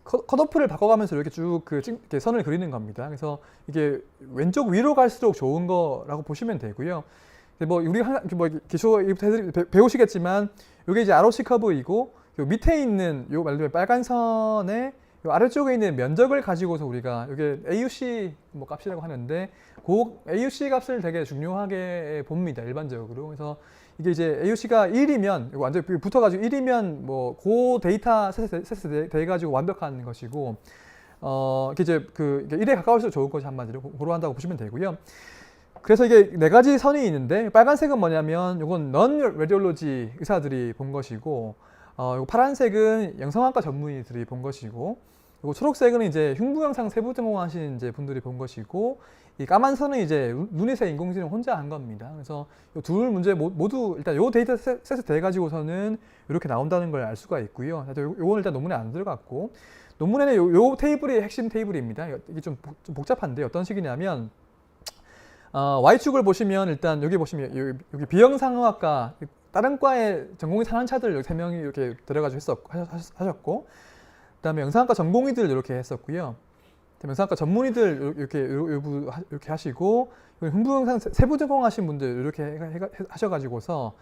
컷오프를 바꿔가면서 이렇게 쭉 이렇게 선을 그리는 겁니다. 그래서 이게 왼쪽 위로 갈수록 좋은 거라고 보시면 되고요. 뭐 우리가 뭐 기초부터 배우시겠지만 이게 이제 ROC 커브이고 요 밑에 있는 요 말로 빨간 선의 요 아래쪽에 있는 면적을 가지고서 우리가 이게 AUC 뭐 값이라고 하는데 그 AUC 값을 되게 중요하게 봅니다. 일반적으로. 그래서 이게 이제 AUC가 1이면 이거 완전히 붙어가지고 1이면 뭐 그 데이터 셋에 돼 가지고 완벽한 것이고 이게 이제 이게 1에 가까울수록 좋은 것이 한마디로 고로 한다고 보시면 되고요. 그래서 이게 네 가지 선이 있는데 빨간색은 뭐냐면 이건 넌 레디올로지 의사들이 본 것이고 요 파란색은 영상학과 전문의들이 본 것이고 그리고 초록색은 이제 흉부영상 세부 전공하신 이제 분들이 본 것이고 이 까만 선은 이제 루닛의 인공지능 혼자 한 겁니다. 그래서 이 둘 문제 모두 일단 요 데이터 셋을 대 가지고서는 이렇게 나온다는 걸 알 수가 있고요. 요건 일단 논문에 안 들어갔고 논문에는 요 테이블이 핵심 테이블입니다. 이게 좀 복잡한데 어떤 식이냐면 Y축을 보시면 일단 여기 보시면 여기 비영상학과 다른 과의 전공의 4년차들 3명이 이렇게 들어가지고 하셨고 그다음에 영상학과 전공의들 이렇게 했었고요. 영상학과 전문의들 이렇게 하시고 흉부영상 세부 전공하신 분들 이렇게 하셔가지고서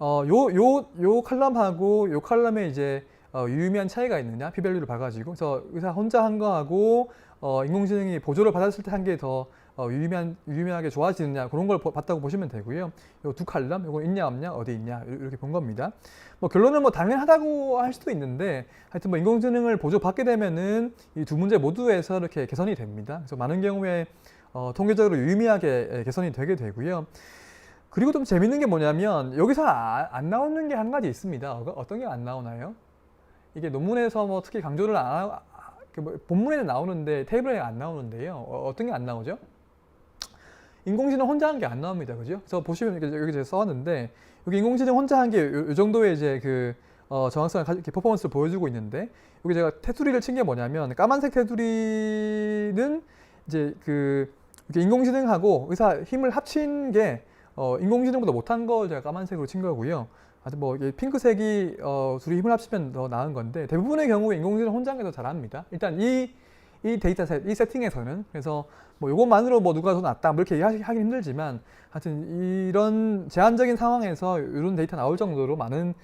요 칼럼하고 요 칼럼에 이제 유의미한 차이가 있느냐 p-밸류를 봐가지고 그래서 의사 혼자 한 거하고 인공지능이 보조를 받았을 때 한 게 더 유의미하게 좋아지느냐 그런 걸 봤다고 보시면 되고요. 요 두 칼럼, 요거 있냐 없냐 어디 있냐 이렇게 본 겁니다. 뭐 결론은 뭐 당연하다고 할 수도 있는데 하여튼 뭐 인공지능을 보조 받게 되면은 이 두 문제 모두에서 이렇게 개선이 됩니다. 그래서 많은 경우에 통계적으로 유의미하게 개선이 되게 되고요. 그리고 좀 재밌는 게 뭐냐면 여기서 안 나오는 게 한 가지 있습니다. 어떤 게 안 나오나요? 이게 논문에서 뭐 특히 강조를 안 하고 뭐 본문에는 나오는데 테이블에 안 나오는데요. 어떤 게 안 나오죠? 인공지능 혼자 한 게 안 나옵니다. 그죠? 그래서 보시면 여기 제가 써왔는데 여기 인공지능 혼자 한 게 이 정도의 이제 정확성을 이렇게 퍼포먼스를 보여주고 있는데 여기 제가 테두리를 친 게 뭐냐면 까만색 테두리는 이제 이렇게 인공지능하고 의사 힘을 합친 게 인공지능보다 못한 걸 제가 까만색으로 친 거고요. 아주 뭐 이게 핑크색이 둘이 힘을 합치면 더 나은 건데 대부분의 경우에 인공지능 혼자 한 게 더 잘합니다. 일단 이 데이터셋, 이 세팅에서는 그래서 뭐 이것만으로 뭐 누가 더 낫다 뭐 이렇게 하긴 힘들지만 하여튼 이런 제한적인 상황에서 이런 데이터 나올 정도로 많은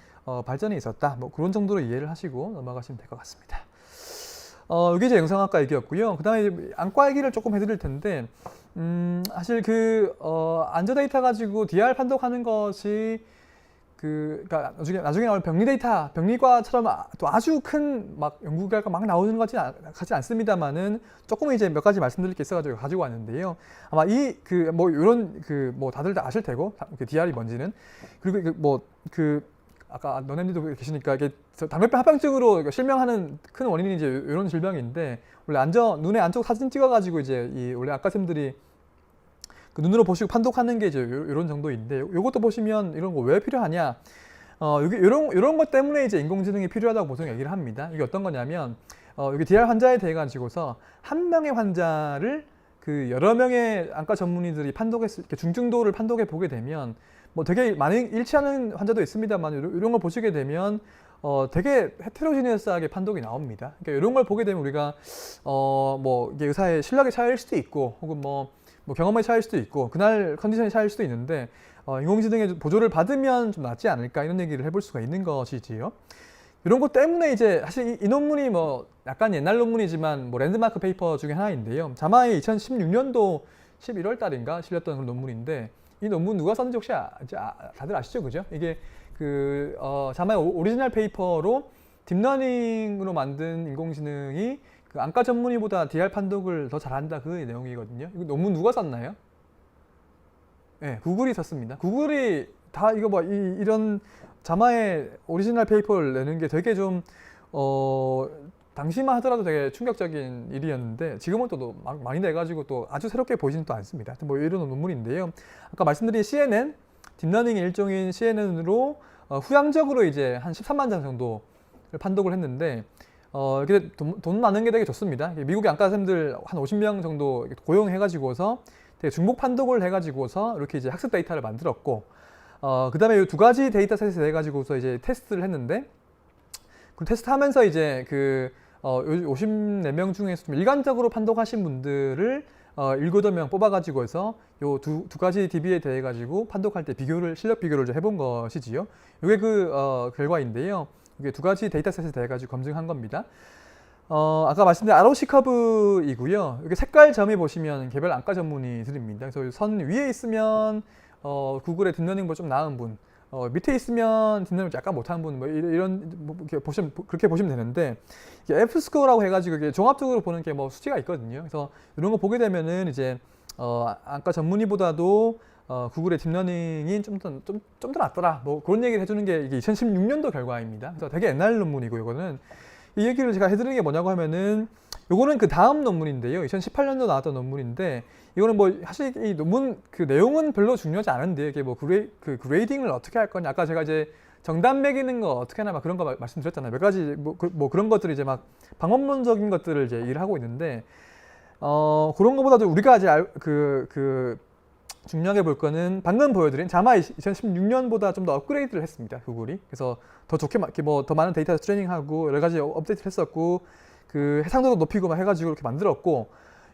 발전이 있었다. 뭐 그런 정도로 이해를 하시고 넘어가시면 될 것 같습니다. 이게 이제 영상학과 얘기였고요. 그 다음에 안과 얘기를 조금 해드릴 텐데 사실 안저 데이터 가지고 DR 판독하는 것이 그러니까 나중에 나올 병리 데이터, 병리과처럼 또 아주 큰 막 연구 결과 막 나오는 것 같지 않습니다만은 조금 이제 몇 가지 말씀드릴 게 있어가지고 가지고 왔는데요. 아마 뭐 이런 뭐 다들 다 아실 테고 DR이 뭔지는 그리고 아까 너네들도 계시니까 이게 당뇨병 합병증으로 실명하는 큰 원인이 이제 이런 질병인데 원래 눈의 안쪽 사진 찍어가지고 이제 이 원래 아까쌤들이 그 눈으로 보시고 판독하는 게 이제 이런 정도인데 요것도 보시면 이런 거 왜 필요하냐? 여기 이런 것 때문에 이제 인공지능이 필요하다고 보통 얘기를 합니다. 이게 어떤 거냐면 여기 DR 환자에 대해 가지고서 한 명의 환자를 그 여러 명의 안과 전문의들이 중증도를 판독해 보게 되면 뭐 되게 많이 일치하는 환자도 있습니다만 이런 걸 보시게 되면 되게 헤테로지니어스하게 판독이 나옵니다. 그러니까 이런 걸 보게 되면 우리가 뭐 이게 의사의 실력의 차이일 수도 있고 혹은 뭐 경험의 차이일 수도 있고 그날 컨디션의 차이일 수도 있는데 인공지능의 보조를 받으면 좀 낫지 않을까 이런 얘기를 해볼 수가 있는 것이지요. 이런 것 때문에 이제 사실 이 논문이 뭐 약간 옛날 논문이지만 뭐 랜드마크 페이퍼 중에 하나인데요. 자마의 2016년도 11월 달인가 실렸던 그런 논문인데 이 논문 누가 썼는지 혹시 다들 아시죠? 그죠? 이게 그 자마의 오리지널 페이퍼로 딥러닝으로 만든 인공지능이 그 안과 전문의보다 DR 판독을 더 잘한다 그 내용이거든요. 이거 논문 누가 썼나요? 네, 구글이 썼습니다. 구글이 다 이거 뭐 이런 자마의 오리지널 페이퍼를 내는 게 되게 좀 당시만 하더라도 되게 충격적인 일이었는데 지금은 또 많이 내가지고 또 아주 새롭게 보이지는 또 않습니다. 뭐 이런 논문인데요. 아까 말씀드린 CNN 딥러닝의 일종인 CNN으로 후향적으로 이제 한 13만 장 정도를 판독을 했는데 이게 돈 많은 게 되게 좋습니다. 미국의 안과쌤들 한 50명 정도 고용해가지고서 되게 중복 판독을 해가지고서 이렇게 이제 학습 데이터를 만들었고, 그 다음에 이 두 가지 데이터셋을 해가지고서 이제 테스트를 했는데, 그 테스트하면서 이제 그 54명 중에서 좀 일관적으로 판독하신 분들을 7, 8명 뽑아가지고서 요 두 가지 DB에 대해 가지고 판독할 때 실력 비교를 좀 해본 것이지요. 이게 그 결과인데요. 이게 두 가지 데이터셋에 대해 가지고 검증한 겁니다. 아까 말씀드린 ROC 커브이고요. 이게 색깔 점에 보시면 개별 안과 전문의들입니다. 그래서 선 위에 있으면 구글의 딥러닝보다 좀 나은 분, 밑에 있으면 딥러닝 약간 못하는 분, 뭐 이런 뭐 그렇게 보시면 되는데 이게 F 스코어라고 해가지고 이게 종합적으로 보는 게 뭐 수치가 있거든요. 그래서 이런 거 보게 되면은 이제 안과 전문의보다도 구글의 딥러닝이 좀 더 낫더라. 뭐 그런 얘기를 해주는 게 이게 2016년도 결과입니다. 그래서 되게 옛날 논문이고 이거는 이 얘기를 제가 해드리는 게 뭐냐고 하면은 요거는 그 다음 논문인데요. 2018년도 나왔던 논문인데 이거는 뭐 사실 이 논문 그 내용은 별로 중요하지 않은데 이게 뭐 그레이딩을 어떻게 할 거냐. 아까 제가 이제 정답 매기는 거 어떻게 하나 막 그런 거 말씀드렸잖아요. 몇 가지 뭐 그런 것들을 이제 막 방법론적인 것들을 이제 일을 하고 있는데 그런 거보다도 우리가 이제 중요하게 볼 거는 방금 보여드린 자마 2016년보다 좀 더 업그레이드를 했습니다. 구글이. 그래서 더 좋게 뭐 더 많은 데이터 트레이닝하고 여러 가지 업데이트를 했었고 그 해상도도 높이고 막 해가지고 이렇게 만들었고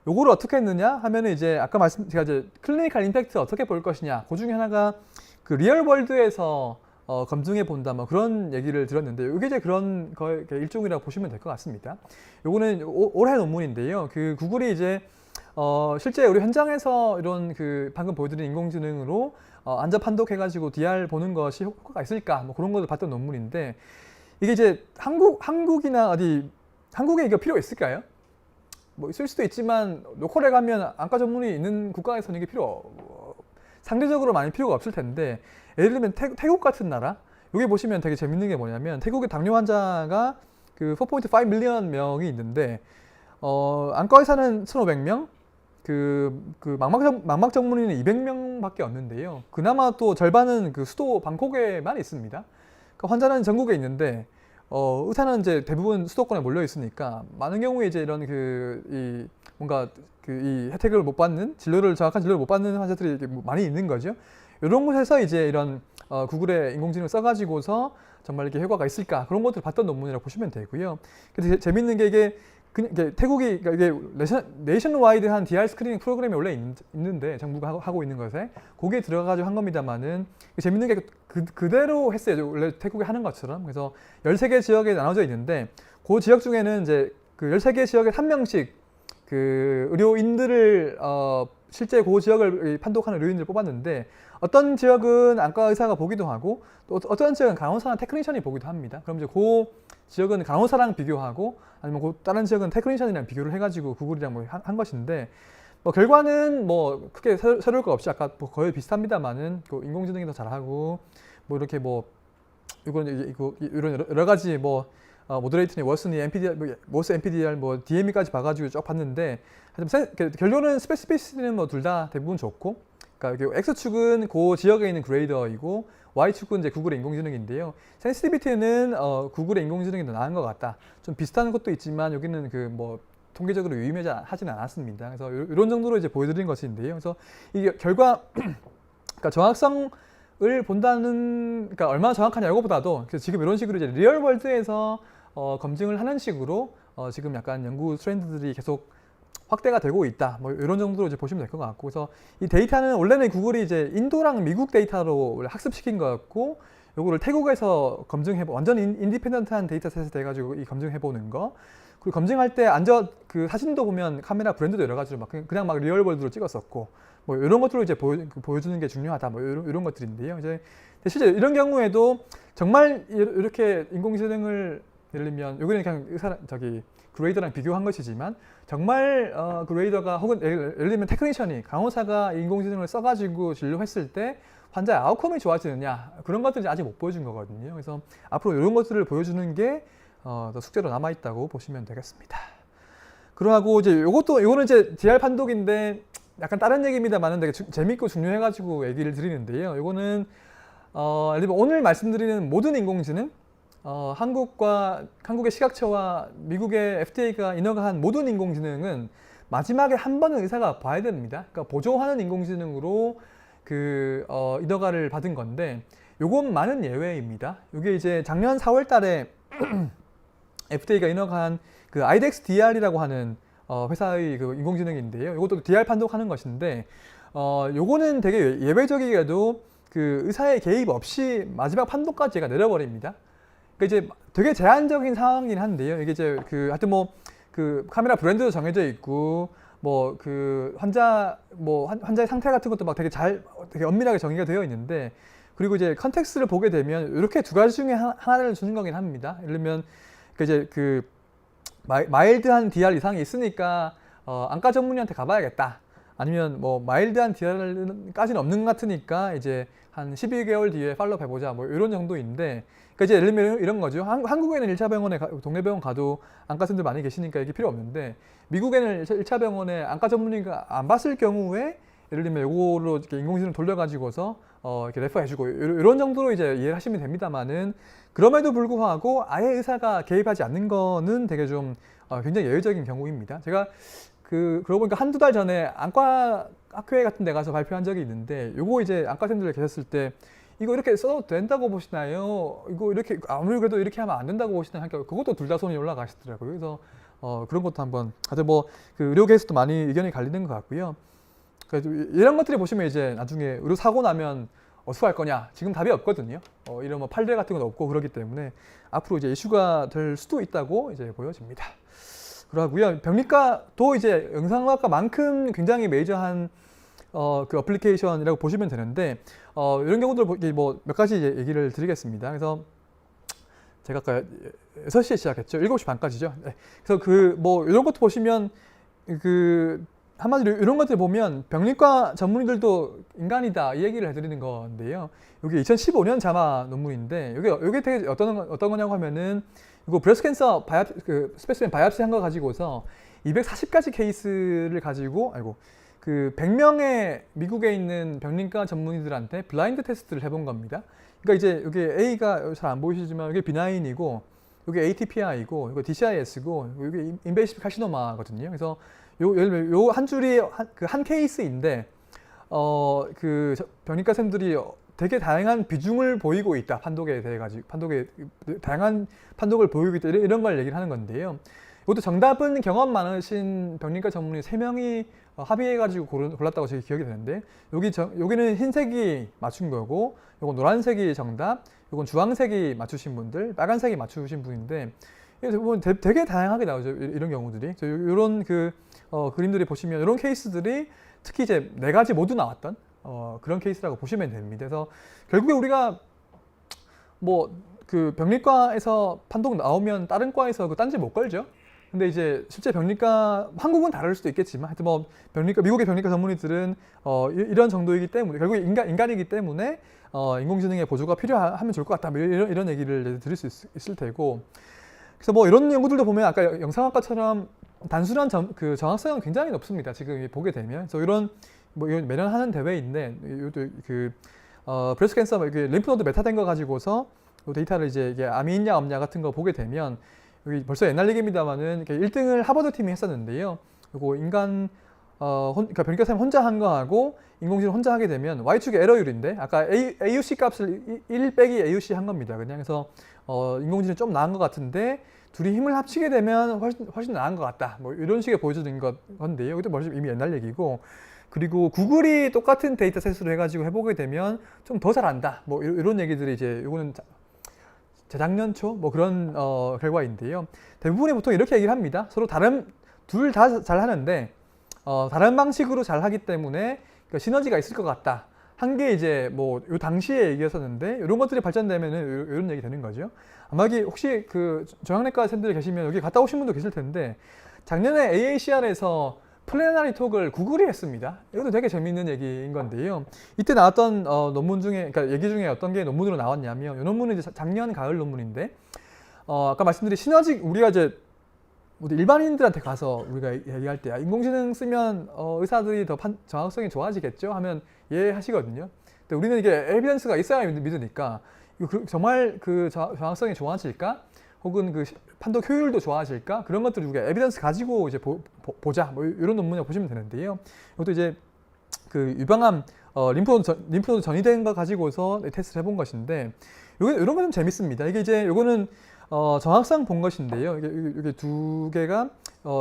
요거를 어떻게 했느냐 하면은 이제 아까 제가 이제 클리니컬 임팩트 어떻게 볼 것이냐 그 중에 하나가 그 리얼 월드에서 검증해 본다 뭐 그런 얘기를 들었는데 이게 이제 그런 거의 일종이라고 보시면 될 것 같습니다. 요거는 올해 논문인데요. 그 구글이 이제 실제 우리 현장에서 이런 그 방금 보여드린 인공지능으로 안전 판독해가지고 DR 보는 것이 효과가 있을까 뭐 그런 것을 봤던 논문인데 이게 이제 한국이나 한국에 이거 필요가 있을까요? 뭐 있을 수도 있지만 로컬에 가면 안과 전문의 있는 국가에서는 이게 상대적으로 많이 필요가 없을 텐데 예를 들면 태국 같은 나라 여기 보시면 되게 재밌는 게 뭐냐면 태국의 당뇨 환자가 그 4.5 밀리언 명이 있는데 안과 의사는 1,500명 그 망막 전문의는 200명밖에 없는데요. 그나마 또 절반은 그 수도 방콕에만 있습니다. 그러니까 환자는 전국에 있는데 의사는 이제 대부분 수도권에 몰려 있으니까 많은 경우에 이제 이런 뭔가 이 혜택을 못 받는 정확한 진료를 못 받는 환자들이 많이 있는 거죠. 이런 곳에서 이제 이런 구글의 인공지능을 써가지고서 정말 이렇게 효과가 있을까 그런 것들을 봤던 논문이라고 보시면 되고요. 근데 재밌는 게 이게 태국이 이게 네이션 와이드한 DR 스크리닝 프로그램이 원래 있는데 정부가 하고 있는 것에 거기에 들어가가지고 한 겁니다만은 재밌는 게 그대로 했어요. 원래 태국이 하는 것처럼. 그래서 13개 지역에 나눠져 있는데 그 지역 중에는 이제 그 13개 지역에 1명씩 그 의료인들을 실제 그 지역을 판독하는 의료인들을 뽑았는데 어떤 지역은 안과 의사가 보기도 하고 또 어떤 지역은 간호사나 테크니션이 보기도 합니다. 그럼 이제 그 지역은 간호사랑 비교하고 아니면 그 다른 지역은 테크니션이랑 비교를 해가지고 구글이랑 뭐 한 것인데 뭐 결과는 뭐 크게 새로울 거 없이 아까 뭐 거의 비슷합니다만은 그 인공지능이 더 잘하고 뭐 이렇게 뭐 이건 이런 여러 가지 뭐 모더레이트니 워스니 MPDR, 모스 MPDR, 뭐 DME까지 봐가지고 쭉 봤는데 결론은 스페시피시티는 뭐 둘 다 대부분 좋고, 그러니까 X축은 그 지역에 있는 그레이더이고 Y축은 이제 구글의 인공지능인데요. 센시티비티는 구글의 인공지능이 더 나은 것 같다. 좀 비슷한 것도 있지만 여기는 그 뭐 통계적으로 유의하지는 않았습니다. 그래서 이런 정도로 이제 보여드린 것인데요. 그래서 이게 결과 그러니까 정확성을 본다는, 그러니까 얼마나 정확하냐 이거보다도 지금 이런 식으로 이제 리얼 월드에서 검증을 하는 식으로 지금 약간 연구 트렌드들이 계속 확대가 되고 있다. 뭐 이런 정도로 이제 보시면 될 것 같고, 그래서 이 데이터는 원래는 구글이 이제 인도랑 미국 데이터로 학습시킨 것 같고, 요거를 태국에서 완전 인디펜던트한 데이터셋에 돼가지고 이 검증해보는 거. 그리고 검증할 때 그 사진도 보면 카메라 브랜드도 여러 가지로 막 그냥 막 리얼월드로 찍었었고, 뭐 이런 것들을 이제 보여주는 게 중요하다. 뭐 이런 것들인데요. 이제 실제 이런 경우에도 정말 이렇게 인공지능을 예를 들면 여기는 그냥 그레이더랑 비교한 것이지만 정말 그레이더가 혹은 예를 들면 테크니션이 간호사가 인공지능을 써가지고 진료했을 때 환자의 아웃컴이 좋아지느냐, 그런 것들이 아직 못 보여준 거거든요. 그래서 앞으로 이런 것들을 보여주는 게 더 숙제로 남아 있다고 보시면 되겠습니다. 그러고 이제 이거는 이제 DR 판독인데 약간 다른 얘기입니다만은 되게 재밌고 중요해가지고 얘기를 드리는데요. 이거는 예를 들면 오늘 말씀드리는 모든 인공지능, 한국의 시각처와 미국의 FDA가 인허가한 모든 인공지능은 마지막에 한 번은 의사가 봐야 됩니다. 그러니까 보조하는 인공지능으로 인허가를 받은 건데, 요것만은 예외입니다. 이게 이제 작년 4월 달에 FDA가 인허가한 그 IDEX DR이라고 하는 회사의 그 인공지능인데요. 이것도 DR 판독하는 것인데, 요거는 되게 예외적이게도 그 의사의 개입 없이 마지막 판독까지 얘가 내려버립니다. 그러니까 이제 되게 제한적인 상황이긴 한데요. 이게 이제 하여튼 뭐 그 카메라 브랜드도 정해져 있고, 뭐 그 환자의 상태 같은 것도 막 되게 엄밀하게 정의가 되어 있는데, 그리고 이제 컨텍스트를 보게 되면 이렇게 두 가지 중에 하나를 주는 거긴 합니다. 예를 들면 이제 마일드한 DR 이상이 있으니까 안과 전문의한테 가봐야겠다. 아니면 뭐 마일드한 DR까지는 없는 것 같으니까 이제 한 12개월 뒤에 팔로우 해보자. 뭐 이런 정도인데, 그러니까 이제 예를 들면 이런 거죠. 한국에는 1차 병원에 동네 병원 가도 안과 선생님들 많이 계시니까 이게 필요 없는데, 미국에는 1차 병원에 안과 전문의가 안 봤을 경우에 예를 들면 요거로 이렇게 인공지능 돌려가지고서 이렇게 레퍼해주고 이런 정도로 이제 이해를 하시면 됩니다만은, 그럼에도 불구하고 아예 의사가 개입하지 않는 거는 되게 좀 굉장히 예외적인 경우입니다. 제가 그러고 보니까 한두 달 전에 안과 학회 같은 데 가서 발표한 적이 있는데, 요거 이제 안과생들 계셨을 때 이거 이렇게 써도 된다고 보시나요? 이거 이렇게 아무리 그래도 이렇게 하면 안 된다고 보시나요? 하니까 그것도 둘 다 손이 올라가시더라고요. 그래서 그런 것도 한번, 하여튼 뭐 그 의료계에서도 많이 의견이 갈리는 것 같고요. 그래서 이런 것들이 보시면 이제 나중에 의료 사고 나면 어떻게 할 거냐, 지금 답이 없거든요. 이런 뭐 판례 같은 건 없고 그렇기 때문에 앞으로 이제 이슈가 될 수도 있다고 이제 보여집니다. 그러고요. 병리과도 이제 영상학과만큼 굉장히 메이저한 그 어플리케이션이라고 보시면 되는데, 이런 경우들 뭐 몇 가지 얘기를 드리겠습니다. 그래서 제가 아까 6시에 시작했죠. 7시 반까지죠. 네. 그래서 뭐 이런 것도 보시면 한마디로 이런 것들 보면 병리과 전문의들도 인간이다 이 얘기를 해드리는 건데요. 여기 2015년 자마 논문인데, 이게 되게 어떤 거냐고 하면은, 이거 브레스트 캔서 스페시멘 바이옵시 한 거 가지고서 240가지 케이스를 가지고 100명의 미국에 있는 병리과 전문의들한테 블라인드 테스트를 해본 겁니다. 그러니까 이제 여기 A가 잘 안 보이시지만 이게 비나인이고, 여기 ATPI고, 이거 DCIS고, 여기 인베이시브 카시노마거든요. 그래서 요 한 줄이 한 케이스인데, 병리과 쌤들이 되게 다양한 비중을 보이고 있다. 판독에 대해 가지고 다양한 판독을 보이고 있다. 이런 걸 얘기를 하는 건데요. 이것도 정답은 경험 많으신 병리과 전문의 3명이 합의해가지고 골랐다고 제 기억이 되는데, 여기는 흰색이 맞춘 거고, 요건 노란색이 정답, 요건 주황색이 맞추신 분들, 빨간색이 맞추신 분인데, 보면 되게 다양하게 나오죠. 이런 경우들이. 이런 그림들이 보시면 이런 케이스들이 특히 이제 4가지 모두 나왔던 그런 케이스라고 보시면 됩니다. 그래서 결국에 우리가 뭐 병리과에서 판독 나오면 다른 과에서 딴지 못 걸죠. 근데 이제 실제 병리과 한국은 다를 수도 있겠지만 하여튼 뭐 병리과 미국의 병리과 전문의들은 이런 정도이기 때문에 결국 인간이기 때문에 인공지능의 보조가 필요하면 좋을 것 같다. 뭐 이런 얘기를 들을 수 있을 테고. 그래서 뭐 이런 연구들도 보면 아까 영상학과처럼 단순한 정확성은 굉장히 높습니다. 지금 보게 되면. 그래서 이런 뭐 매년 하는 대회인데 이것도 브레스트 캔서 림프노드 메타된 거 가지고서 데이터를 이제 이게 암이 있냐 없냐 같은 거 보게 되면 여기 벌써 옛날 얘기입니다만은 1등을 하버드 팀이 했었는데요. 그리고 그러니까 병리과 선생님 혼자 한 거하고 인공지능 혼자 하게 되면 Y축의 에러율인데 아까 AUC 값을 1 빼기 AUC 한 겁니다. 그냥 그래서 인공지능이 좀 나은 것 같은데 둘이 힘을 합치게 되면 훨씬 나은 것 같다. 뭐 이런 식의 보여주는 건데요. 이것도 벌써 이미 옛날 얘기고. 그리고 구글이 똑같은 데이터셋으로 해가지고 해보게 되면 좀 더 잘한다. 뭐 이런 얘기들이 이제 요거는 재작년 초 뭐 그런 결과인데요. 대부분이 보통 이렇게 얘기를 합니다. 서로 둘 다 잘하는데 다른 방식으로 잘하기 때문에 시너지가 있을 것 같다. 한 게 이제 뭐 요 당시에 얘기였었는데 이런 것들이 발전되면은 이런 얘기 되는 거죠. 아마 여기 혹시 정형외과 쌤들 계시면 여기 갔다 오신 분도 계실 텐데 작년에 AACR에서 플래너리 톡을 구글이 했습니다. 이것도 되게 재미있는 얘기인 건데요. 이때 나왔던 논문 중에, 그러니까 얘기 중에 어떤 게 논문으로 나왔냐면, 이 논문은 이제 작년 가을 논문인데, 아까 말씀드린 시너지, 우리가 이제 일반인들한테 가서 우리가 얘기할 때 인공지능 쓰면 의사들이 더 정확성이 좋아지겠죠? 하면 이해하시거든요. 근데 우리는 이게 에비던스가 있어야 믿으니까 이거 정말 정확성이 좋아질까? 혹은 판독 효율도 좋아질까? 그런 것들을 우리가 에비던스 가지고 이제 보자. 뭐 이런 논문을 보시면 되는데요. 이것도 이제 유방암 림프노드 전이된 거 가지고서 테스트를 해본 것인데 이런 거 좀 재밌습니다. 이게 이제 요거는 정확성 본 것인데요. 이게 두 개가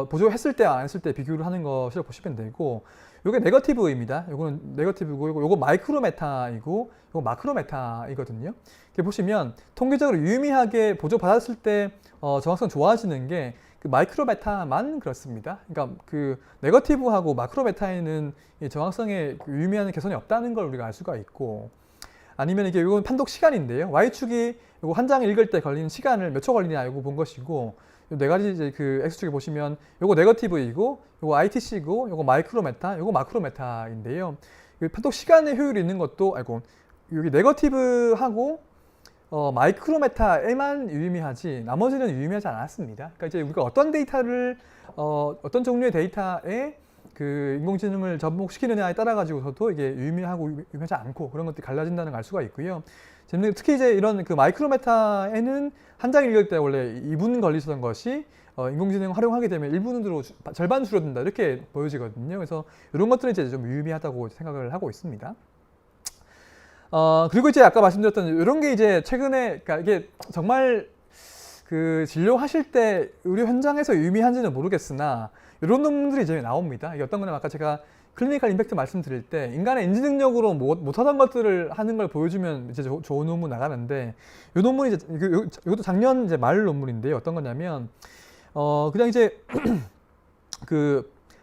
보조했을 때 안 했을 때 비교를 하는 것이라고 보시면 되고, 요게 네거티브입니다. 요거는 네거티브고, 요거 마이크로 메타이고, 요거 마크로 메타이거든요. 이렇게 보시면 통계적으로 유의미하게 보조 받았을 때 정확성 좋아지는 게 마이크로 메타만 그렇습니다. 그러니까 네거티브하고 마크로 메타에는 정확성에 유의미한 개선이 없다는 걸 우리가 알 수가 있고, 아니면 이건 판독 시간인데요. Y축이 요거 한 장 읽을 때 걸리는 시간을 몇 초 걸리냐 이거 본 것이고, 네 가지 이제 X축에 보시면 요거 네거티브이고, 요거 ITC고, 요거 마이크로 메타, 요거 마크로 메타인데요. 판독 시간의 효율이 있는 것도 여기 네거티브하고 마이크로 메타에만 유의미하지 나머지는 유의미하지 않았습니다. 그러니까 이제 우리가 어떤 데이터를 어떤 종류의 데이터에 인공지능을 접목시키느냐에 따라 가지고서도 이게 유의미하고 유의미하지 않고 그런 것들이 갈라진다는 걸 알 수가 있고요. 특히 이제 이런 마이크로 메타에는 한 장 읽을 때 원래 2분 걸리던 것이 인공지능 활용하게 되면 1분으로 절반 줄어든다 이렇게 보여지거든요. 그래서 이런 것들은 이제 좀 유의미하다고 생각을 하고 있습니다. 그리고 이제 아까 말씀드렸던 이런 게 이제 최근에, 그러니까 이게 정말 진료하실 때 의료 현장에서 유의미한지는 모르겠으나 이런 논문들이 이제 나옵니다. 이게 어떤 거냐면 아까 제가 클리니컬 임팩트 말씀드릴 때 인간의 인지 능력으로 못하던 것들을 하는 걸 보여주면 이제 좋은 논문 나가는데, 이 논문이 이제 이것도 작년 이제 말 논문인데요. 어떤 거냐면 그냥 이제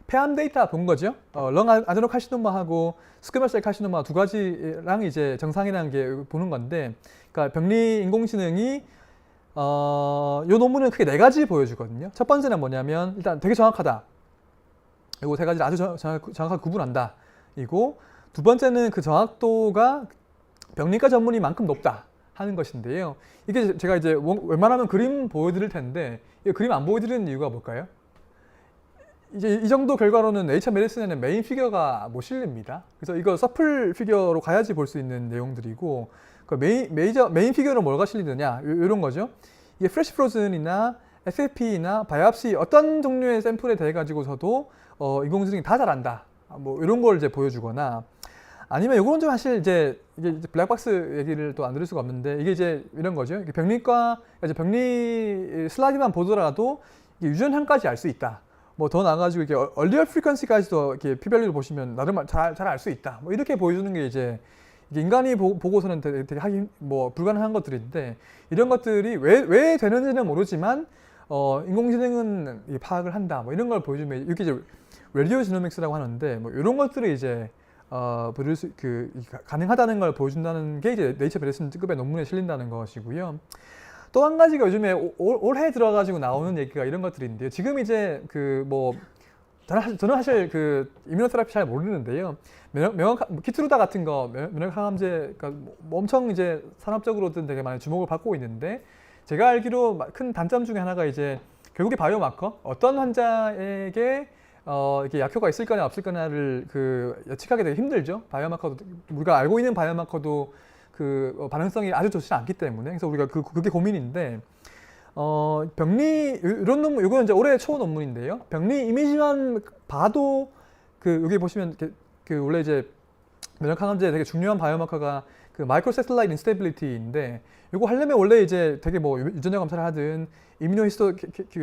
폐암 데이터 본 거죠. 렁 아데노카시노마하고 스퀘머셀 카시노마 두 가지랑 이제 정상이라는 게 보는 건데, 그러니까 병리 인공지능이 요 논문은 크게 4가지 보여주거든요. 첫 번째는 뭐냐면 일단 되게 정확하다. 이거 3가지를 아주 정확하게 구분한다. 이고 두 번째는 정확도가 병리과 전문의만큼 높다 하는 것인데요. 이게 제가 이제 웬만하면 그림 보여드릴 텐데 이 그림 안 보여드리는 이유가 뭘까요? 이제 이 정도 결과로는 네이처 메디슨에는 메인 피겨가 못 실립니다. 그래서 이거 서플 피겨로 가야지 볼 수 있는 내용들이고, 메인 피겨로 뭐가 실리느냐 이런 거죠. 이게 프레시 프로즌이나 FFP나 바이옵시 어떤 종류의 샘플에 대해 가지고서도 인공지능이 다 잘한다. 뭐 이런 걸 이제 보여주거나, 아니면 이거는 좀 사실 이게 블랙박스 얘기를 또 안 들을 수가 없는데, 이게 이제 이런 거죠. 병리과 이제 병리 슬라이드만 보더라도 유전형까지 알 수 있다. 뭐 더 나아가지고 이렇게 얼리어 프리퀀시까지도 이렇게 p-value를 보시면 나름 잘 알 수 있다. 뭐 이렇게 보여주는 게 이제 인간이 보고서는 되게 하기 불가능한 것들인데, 이런 것들이 왜 되는지는 모르지만 인공지능은 파악을 한다. 뭐 이런 걸 보여주면 이게 이제 레디오 지노믹스라고 하는데, 뭐 이런 것들이 이제 가능하다는 걸 보여준다는 게 이제 네이처 메디슨 급의 논문에 실린다는 것이고요. 또 한 가지가 요즘에 올해 들어가지고 나오는 얘기가 이런 것들인데요. 지금 이제 그 뭐 저는 사실 그 이뮤노테라피 잘 모르는데요. 키트루다 같은 거 면역 항암제, 그러니까 뭐 엄청 이제 산업적으로든 되게 많이 주목을 받고 있는데, 제가 알기로 큰 단점 중에 하나가 이제 결국에 바이오마커, 어떤 환자에게 이게 약효가 있을 거냐 없을 거냐를 그 예측하기 되게 힘들죠. 바이오마커도 우리가 알고 있는 바이오마커도 그 반응성이 아주 좋지 않기 때문에. 그래서 우리가 그게 고민인데, 병리 이런 논문, 이거는 이제 올해 초 논문인데요. 병리 이미지만 봐도 그 여기 보시면 그 원래 이제 면역 항암제 되게 중요한 바이오마커가 그 마이크로세틀라이트 인스테빌리티인데, 이거 하려면 원래 이제 되게 뭐 유전자 검사를 하든 이뮤노히스토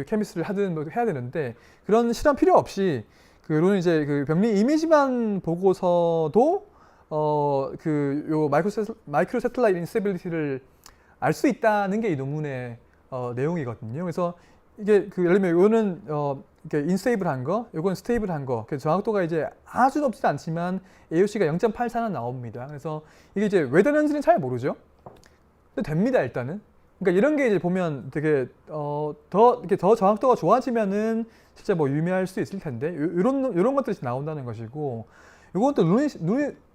케미스트를 하든 뭐 해야 되는데, 그런 실험 필요 없이 그런 이제 그 병리 이미지만 보고서도 그 요 마이크로세틀라이트 인스테빌리티를 알 수 있다는 게 이 논문의 내용이거든요. 그래서 이게 그 예를 들면 이거는 이렇게 인스테이블한 거, 요건 스테이블한 거. 그래서 정확도가 이제 아주 높지 않지만 AUC가 0.84는 나옵니다. 그래서 이게 이제 왜 되는지는 잘 모르죠. 근데 됩니다, 일단은. 그러니까 이런 게 이제 보면 되게 이렇게 더 정확도가 좋아지면은 진짜 뭐 유의할 수 있을 텐데, 요런 것들이 나온다는 것이고, 요건 또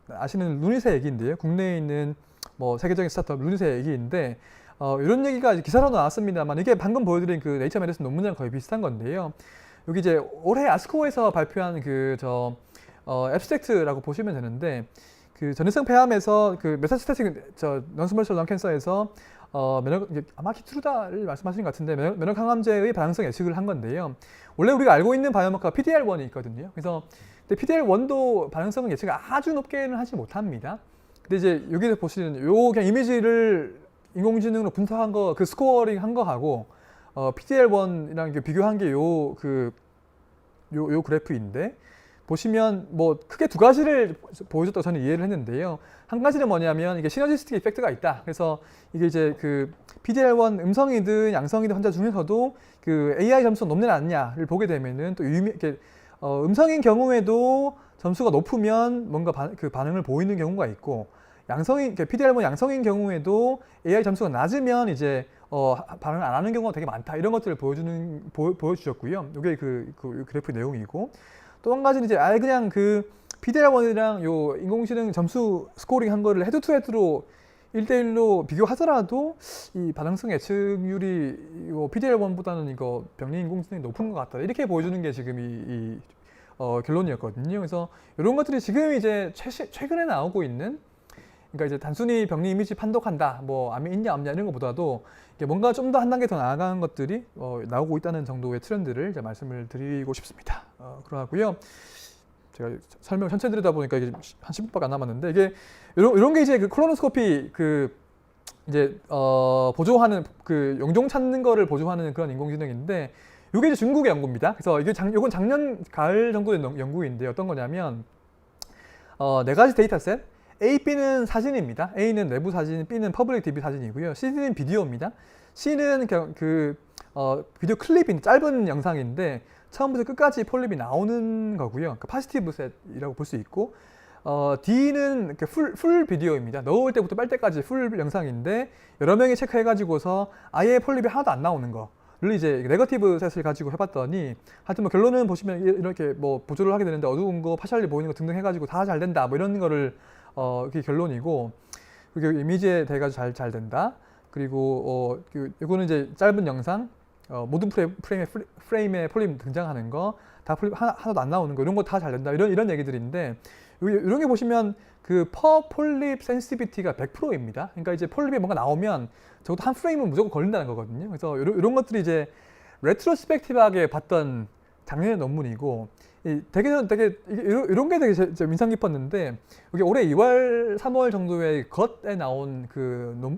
아시는 루닛의 얘기인데요. 국내에 있는 뭐 세계적인 스타트업 루닛의 얘기인데, 이런 얘기가 기사로 나왔습니다만, 이게 방금 보여드린 그 네이처 메디슨 논문이랑 거의 비슷한 건데요. 여기 이제 올해 아스코에서 발표한 앱스트랙트라고 보시면 되는데, 그 전이성 폐암에서 그 메타스태틱 non-small cell lung cancer에서 아마 키트루다를 말씀하시는 것 같은데, 면역 항암제의 반응성 예측을 한 건데요. 원래 우리가 알고 있는 바이오마커가 PDL1이 있거든요. 그래서 근데 PDL1도 반응성 예측을 아주 높게는 하지 못합니다. 근데 이제 여기서 보시는 요 그냥 이미지를 인공지능으로 분석한 거, 그 스코어링 한 거하고 PDL1이랑 비교한 게 요 그래프인데, 보시면 뭐 크게 두 가지를 보여줬다고 저는 이해를 했는데요. 한 가지는 뭐냐면 이게 시너지스틱 이펙트가 있다. 그래서 이게 이제 그 PDL1 음성이든 양성이든 환자 중에서도 그 AI 점수가 높냐 낮냐를 보게 되면은 또 이렇게 음성인 경우에도 점수가 높으면 뭔가 그 반응을 보이는 경우가 있고, PDL1 양성인 경우에도 AI 점수가 낮으면 이제 반응을 안 하는 경우가 되게 많다. 이런 것들을 보여주셨고요. 이게 그 그래프 내용이고, 또 한 가지는 이제 아예 그냥 그 PDL1이랑 요 인공지능 점수 스코어링 한 거를 헤드투헤드로 1대1로 비교하더라도 이 반응성 예측률이 PDL1보다는 이거 병리 인공지능이 높은 것 같다. 이렇게 보여주는 게 지금 결론이었거든요. 그래서 이런 것들이 지금 이제 최근에 나오고 있는, 그러니까 이제 단순히 병리 이미지 판독한다, 뭐 암이 있냐 없냐 이런 것보다도 뭔가 좀 더 한 단계 더 나아가는 것들이 나오고 있다는 정도의 트렌드를 이제 말씀을 드리고 싶습니다. 그러고요. 제가 설명 전체 드리다 보니까 이게 한 10분밖에 안 남았는데, 이게 이런 게 이제 그 콜로노스코피 이제 보조하는 그 용종 찾는 거를 보조하는 그런 인공지능인데, 이게 이제 중국의 연구입니다. 그래서 이건 작년 가을 정도의 연구인데, 어떤 거냐면 네 가지 데이터셋, A, B는 사진입니다. A는 내부 사진, B는 퍼블릭 DB 사진이고요. C는 비디오입니다. C는 비디오 클립인 짧은 영상인데 처음부터 끝까지 폴립이 나오는 거고요. 그 파지티브 셋이라고 볼 수 있고, D는 풀 비디오입니다. 넣을 때부터 빨 때까지 풀 영상인데 여러 명이 체크해가지고서 아예 폴립이 하나도 안 나오는 거를 이제 네거티브 셋을 가지고 해봤더니, 하여튼 뭐 결론은 보시면 이렇게 뭐 보조를 하게 되는데, 어두운 거, 파샬리 보이는 거 등등 해가지고 다 잘 된다, 뭐 이런 거를 그게 결론이고, 그리고 이미지에 대해서 잘 된다. 그리고 이거는 이제 짧은 영상, 모든 프레임에 폴립 등장하는 거, 다 폴립 하나도 안 나오는 거, 이런 거 다 잘 된다. 이런 얘기들인데, 이런 게 보시면 그 퍼 폴립 센시티비티가 100%입니다. 그러니까 이제 폴립이 뭔가 나오면 적어도 한 프레임은 무조건 걸린다는 거거든요. 그래서 이런 것들이 이제 레트로스펙티브하게 봤던 작년의 논문이고, 되게 이런 게 되게 인상 깊었는데, 여기 올해 2월, 3월 정도에 겉에 나온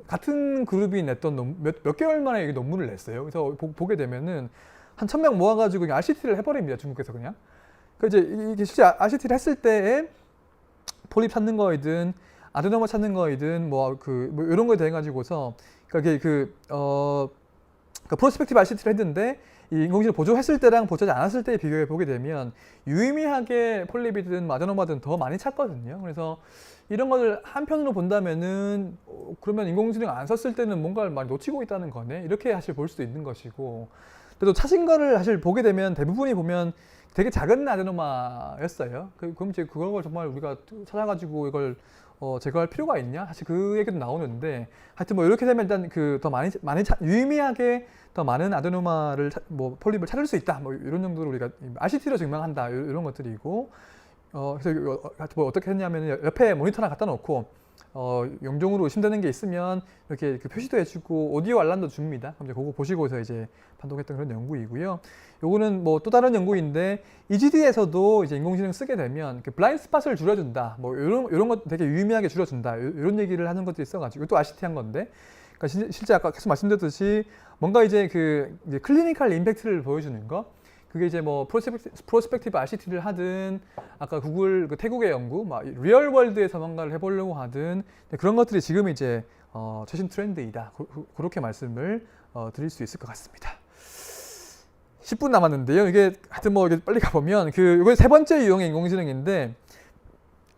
같은 그룹이 냈던 몇 개월 만에 이 논문을 냈어요. 그래서 보게 되면은 한 1000명 모아가지고 그냥 RCT를 해버립니다, 중국에서 그냥. 이제 이게 실제 RCT를 했을 때에 폴립 찾는 거이든 아데노마 찾는 거이든 뭐 이런 거에 대해 가지고서, 그러니까 프로스펙티브 RCT를 했는데 이 인공지능 보조했을 때랑 보조하지 않았을 때 비교해 보게 되면 유의미하게 폴리비든 아데노마든 더 많이 찾거든요. 그래서 이런 것을 한편으로 본다면은 그러면 인공지능 안 썼을 때는 뭔가를 많이 놓치고 있다는 거네. 이렇게 사실 볼 수도 있는 것이고. 또 찾은 거를 사실 보게 되면 대부분이 보면 되게 작은 아데노마였어요. 그럼 이제 그걸 정말 우리가 찾아가지고 이걸 제거할 필요가 있냐? 사실 그 얘기도 나오는데 하여튼 뭐 이렇게 되면 일단 그 더 유의미하게 더 많은 아데노마를 뭐 폴립을 찾을 수 있다. 뭐 이런 정도로 우리가 RCT로 증명한다. 이런 것들이고 그래서 뭐 어떻게 했냐면 옆에 모니터 하나 갖다 놓고 용종으로 의심되는 게 있으면 이렇게 그 표시도 해주고 오디오 알람도 줍니다. 그럼 이제 그거 보시고서 이제 판독했던 그런 연구이고요. 요거는 뭐 또 다른 연구인데 EGD에서도 이제 인공지능 쓰게 되면 그 블라인드 스팟을 줄여준다. 뭐 이런 것 되게 유의미하게 줄여준다. 이런 얘기를 하는 것들이 있어가지고 또 RCT 한 건데. 그러니까 실제 아까 계속 말씀드렸듯이 뭔가 이제 이제 클리니컬 임팩트를 보여주는 거. 그게 이제 뭐 프로스펙티브 RCT를 하든 아까 구글 그 태국의 연구, 막 리얼 월드에서 뭔가를 해보려고 하든 그런 것들이 지금 이제 최신 트렌드이다. 그렇게 말씀을 드릴 수 있을 것 같습니다. 10분 남았는데요. 이게 하여튼 뭐 빨리 가보면 이거 세 번째 유형의 인공지능인데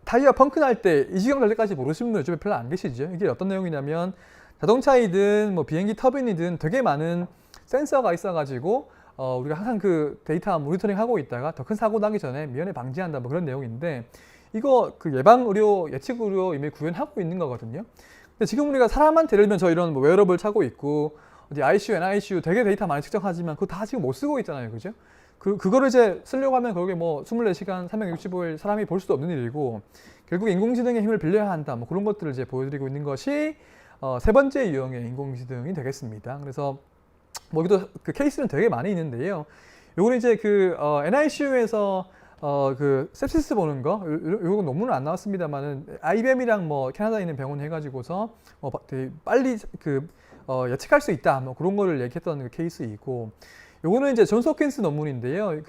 타이어 펑크 날 때 이 지경 될 때까지 모르시는 분들 요즘에 별로 안 계시죠. 이게 어떤 내용이냐면 자동차이든 뭐 비행기 터빈이든 되게 많은 센서가 있어가지고 우리가 항상 그 데이터 모니터링 하고 있다가 더 큰 사고 나기 전에 미연에 방지한다 뭐 그런 내용인데 이거 그 예방 의료 예측 의료 이미 구현하고 있는 거거든요. 근데 지금 우리가 사람한테 예를 들면 저 이런 뭐 웨어러블 차고 있고 어디 ICU, NICU 되게 데이터 많이 측정하지만 그거 다 지금 못 쓰고 있잖아요, 그죠? 그거를 이제 쓰려고 하면 그게 뭐 24시간 365일 사람이 볼 수도 없는 일이고 결국 인공지능의 힘을 빌려야 한다 뭐 그런 것들을 이제 보여드리고 있는 것이 세 번째 유형의 인공지능이 되겠습니다. 그래서 뭐 여기도 그 케이스는 되게 많이 있는데요. 요거는 이제 NICU에서 그 sepsis 보는 거, 요거 논문은 안 나왔습니다만은 IBM이랑 뭐 캐나다에 있는 병원 해가지고서 되게 빨리 예측할 수 있다, 뭐 그런 거를 얘기했던 그 케이스이고, 요거는 이제 존스 홉킨스 논문인데요.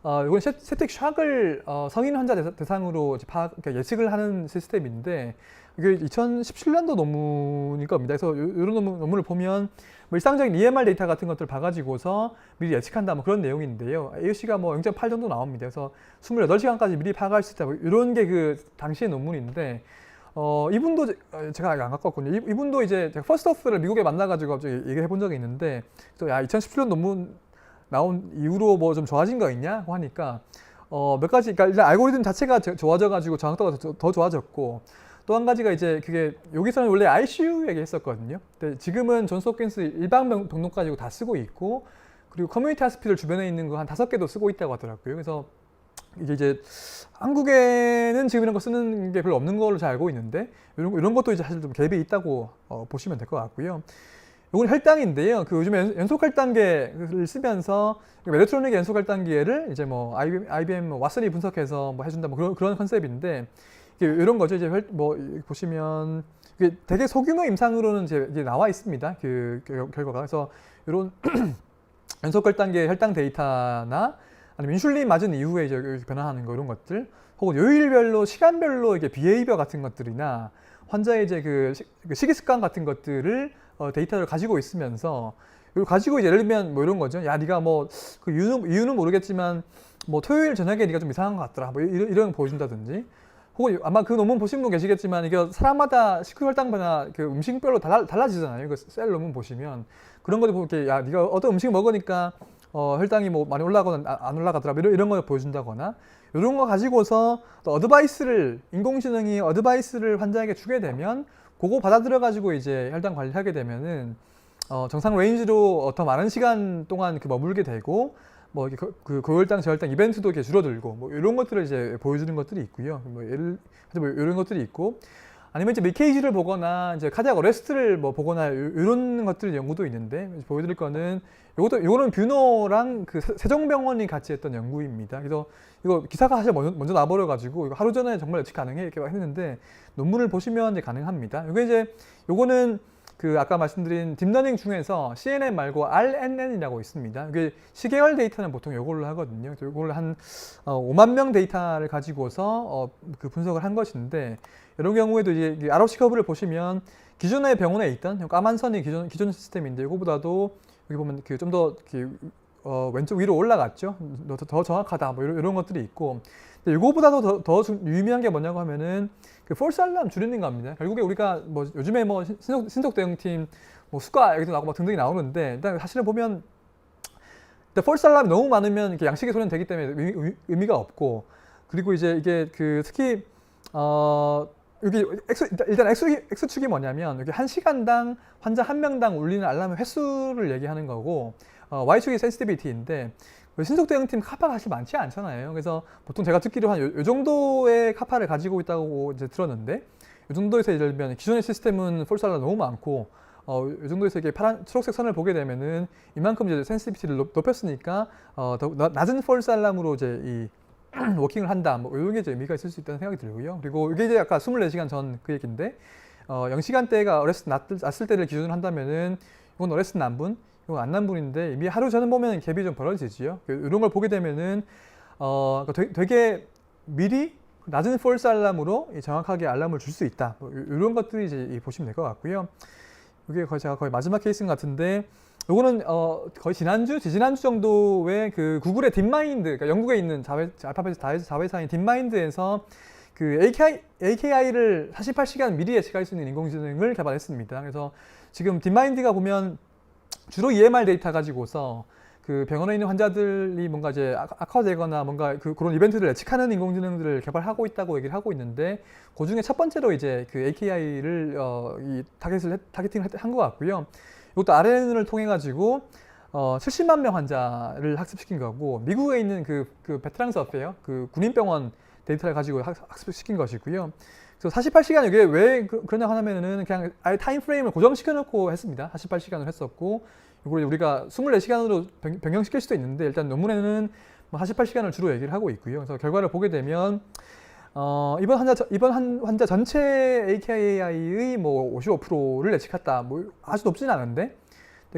요건 세틱 샥을 성인 환자 대상으로 그러니까 예측을 하는 시스템인데 이게 2017년도 논문일 겁니다. 그래서 이런 논문을 보면 뭐 일상적인 EMR 데이터 같은 것들을 봐가지고서 미리 예측한다 뭐 그런 내용인데요. AUC가 뭐 0.8 정도 나옵니다. 그래서 28시간까지 미리 파악할 수 있다. 뭐 이런 게 그 당시의 논문인데 이분도 제가 안 갖고 왔거든요. 이분도 이제 제가 퍼스트오프를 미국에 만나가지고 갑자기 얘기해 본 적이 있는데 또 2017년 논문 나온 이후로 뭐 좀 좋아진 거 있냐 하니까 몇 가지, 그러니까 일단 알고리즘 자체가 좋아져가지고 정확도가 더 좋아졌고 또 한 가지가 이제 그게 여기서는 원래 ICU 얘기했었거든요. 근데 지금은 존스 홉킨스 일반 병동 가지고 다 쓰고 있고 그리고 커뮤니티 하스피털 주변에 있는 거 한 5개도 쓰고 있다고 하더라고요. 그래서 이제 한국에는 지금 이런 거 쓰는 게 별로 없는 걸로 잘 알고 있는데 이런 것도 이제 사실 좀 갭이 있다고 보시면 될 것 같고요. 이건 혈당인데요. 요즘에 연속 혈당계를 쓰면서 메르트로닉 연속 혈당계를 이제 뭐 IBM 왓슨이 분석해서 뭐 해준다 뭐 그런 컨셉인데 이런 거죠. 이제 뭐 보시면 이게 되게 소규모 임상으로는 이제 나와 있습니다. 그 결과가. 그래서 이런 연속 혈당 데이터나 아니면 인슐린 맞은 이후에 이제 변화하는 거 이런 것들, 혹은 요일별로 시간별로 이게 비헤이비어 같은 것들이나 환자의 이제 그 식이 습관 같은 것들을 데이터를 가지고 있으면서 이걸 가지고 이제 예를 들면 뭐 이런 거죠. 야, 네가 뭐 그 이유는 모르겠지만 뭐 토요일 저녁에 네가 좀 이상한 것 같더라. 뭐 이런 거 보여준다든지. 혹은 아마 그 논문 보신 분 계시겠지만 이게 사람마다 식후 혈당 변화 그 음식별로 달라지잖아요. 그 셀 논문 보시면 그런 것도 보면 야, 네가 어떤 음식 먹으니까 혈당이 뭐 많이 올라가거나 안 올라가더라. 이런 걸 보여준다거나 이런 거 가지고서 또 인공지능이 어드바이스를 환자에게 주게 되면 그거 받아들여 가지고 이제 혈당 관리하게 되면은 정상 레인지로 더 많은 시간 동안 머물게 되고 뭐 그 고혈당, 저혈당 이벤트도 이렇게 줄어들고 뭐 이런 것들을 이제 보여주는 것들이 있고요. 뭐 이런 것들이 있고 아니면 이제 미케이지를 보거나 이제 카디악 어레스트를 뭐 보거나 이런 것들 연구도 있는데 보여드릴 거는 요거는 뷰노랑 그 세종병원이 같이 했던 연구입니다. 그래서 이거 기사가 사실 먼저 나버려 가지고 이거 하루 전에 정말 예측 가능해 이렇게 했는데 논문을 보시면 이제 가능합니다. 요거는 그 아까 말씀드린 딥러닝 중에서 CNN 말고 RNN이라고 있습니다. 이게 시계열 데이터는 보통 이걸로 하거든요. 이걸로 한 5만 명 데이터를 가지고서 그 분석을 한 것인데 이런 경우에도 이제 ROC 커브를 보시면 기존의 병원에 있던 까만 선이 기존 시스템인데 이거보다도 여기 보면 좀 더 왼쪽 위로 올라갔죠. 더 정확하다. 뭐 이런 것들이 있고. 근데 이거보다도 더 유의미한 게 뭐냐고 하면은 그 폴스 알람 줄이는 겁니다. 결국에 우리가 뭐 요즘에 뭐 신속 대응팀 뭐 수가 여기도 나오고 막 등등이 나오는데 일단 사실은 보면 폴스 알람이 너무 많으면 이렇게 양식의 소리는 되기 때문에 의미가 없고, 그리고 이제 이게 그 특히 여기 일단 X축이 뭐냐면 여기 1시간당 환자 1명당 울리는 알람 횟수를 얘기하는 거고, Y축이 센시티비티인데 신속 대응팀 카파가 사실 많지 않잖아요. 그래서 보통 제가 듣기로 한 요 정도의 카파를 가지고 있다고 이제 들었는데, 요 정도에서 예를 들면 기존의 시스템은 폴스 알람 너무 많고 이 정도에서 이게 초록색 선을 보게 되면은 이만큼 이제 센시티비티를 높였으니까 더 낮은 폴스 알람으로 이제 이 워킹을 한다. 뭐 이런 게 이제 의미가 있을 수 있다는 생각이 들고요. 그리고 이게 이제 아까 24시간 전 그 얘기인데 0시간대가 어레스트 났을 때를 기준으로 한다면은 이건 어레스트 난분, 이건 안 난분인데 이미 하루 전에 보면 갭이 좀 벌어지지요. 이런 걸 보게 되면은 되게 미리 낮은 폴스 알람으로 정확하게 알람을 줄 수 있다. 뭐 이런 것들이 이제 보시면 될 것 같고요. 이게 제가 거의 마지막 케이스인 것 같은데, 요거는 거의 지지난주 정도에 그 구글의 딥마인드, 그러니까 영국에 있는 알파벳 자회사인 딥마인드에서 그 AKI를 48시간 미리 예측할 수 있는 인공지능을 개발했습니다. 그래서 지금 딥마인드가 보면 주로 EMR 데이터 가지고서 그 병원에 있는 환자들이 뭔가 이제 악화되거나 뭔가 그런 이벤트를 예측하는 인공지능들을 개발하고 있다고 얘기를 하고 있는데, 그 중에 첫 번째로 이제 그 AKI를 타겟팅을 한 것 같고요. 이것도 RNN을 통해 가지고 70만 명 환자를 학습시킨 거고, 미국에 있는 그 베테랑스 어페어 그 군인병원 데이터를 가지고 학습시킨 것이고요. 그래서 48시간 이게 왜 그러냐 하면은 그냥 아예 타임 프레임을 고정시켜 놓고 했습니다. 48시간을 했었고, 이걸 우리가 24시간으로 변경시킬 수도 있는데 일단 논문에는 48시간을 주로 얘기를 하고 있고요. 그래서 결과를 보게 되면 이번 환자 전체 AKI의 뭐 55%를 예측했다. 뭐 아주 높지는 않은데,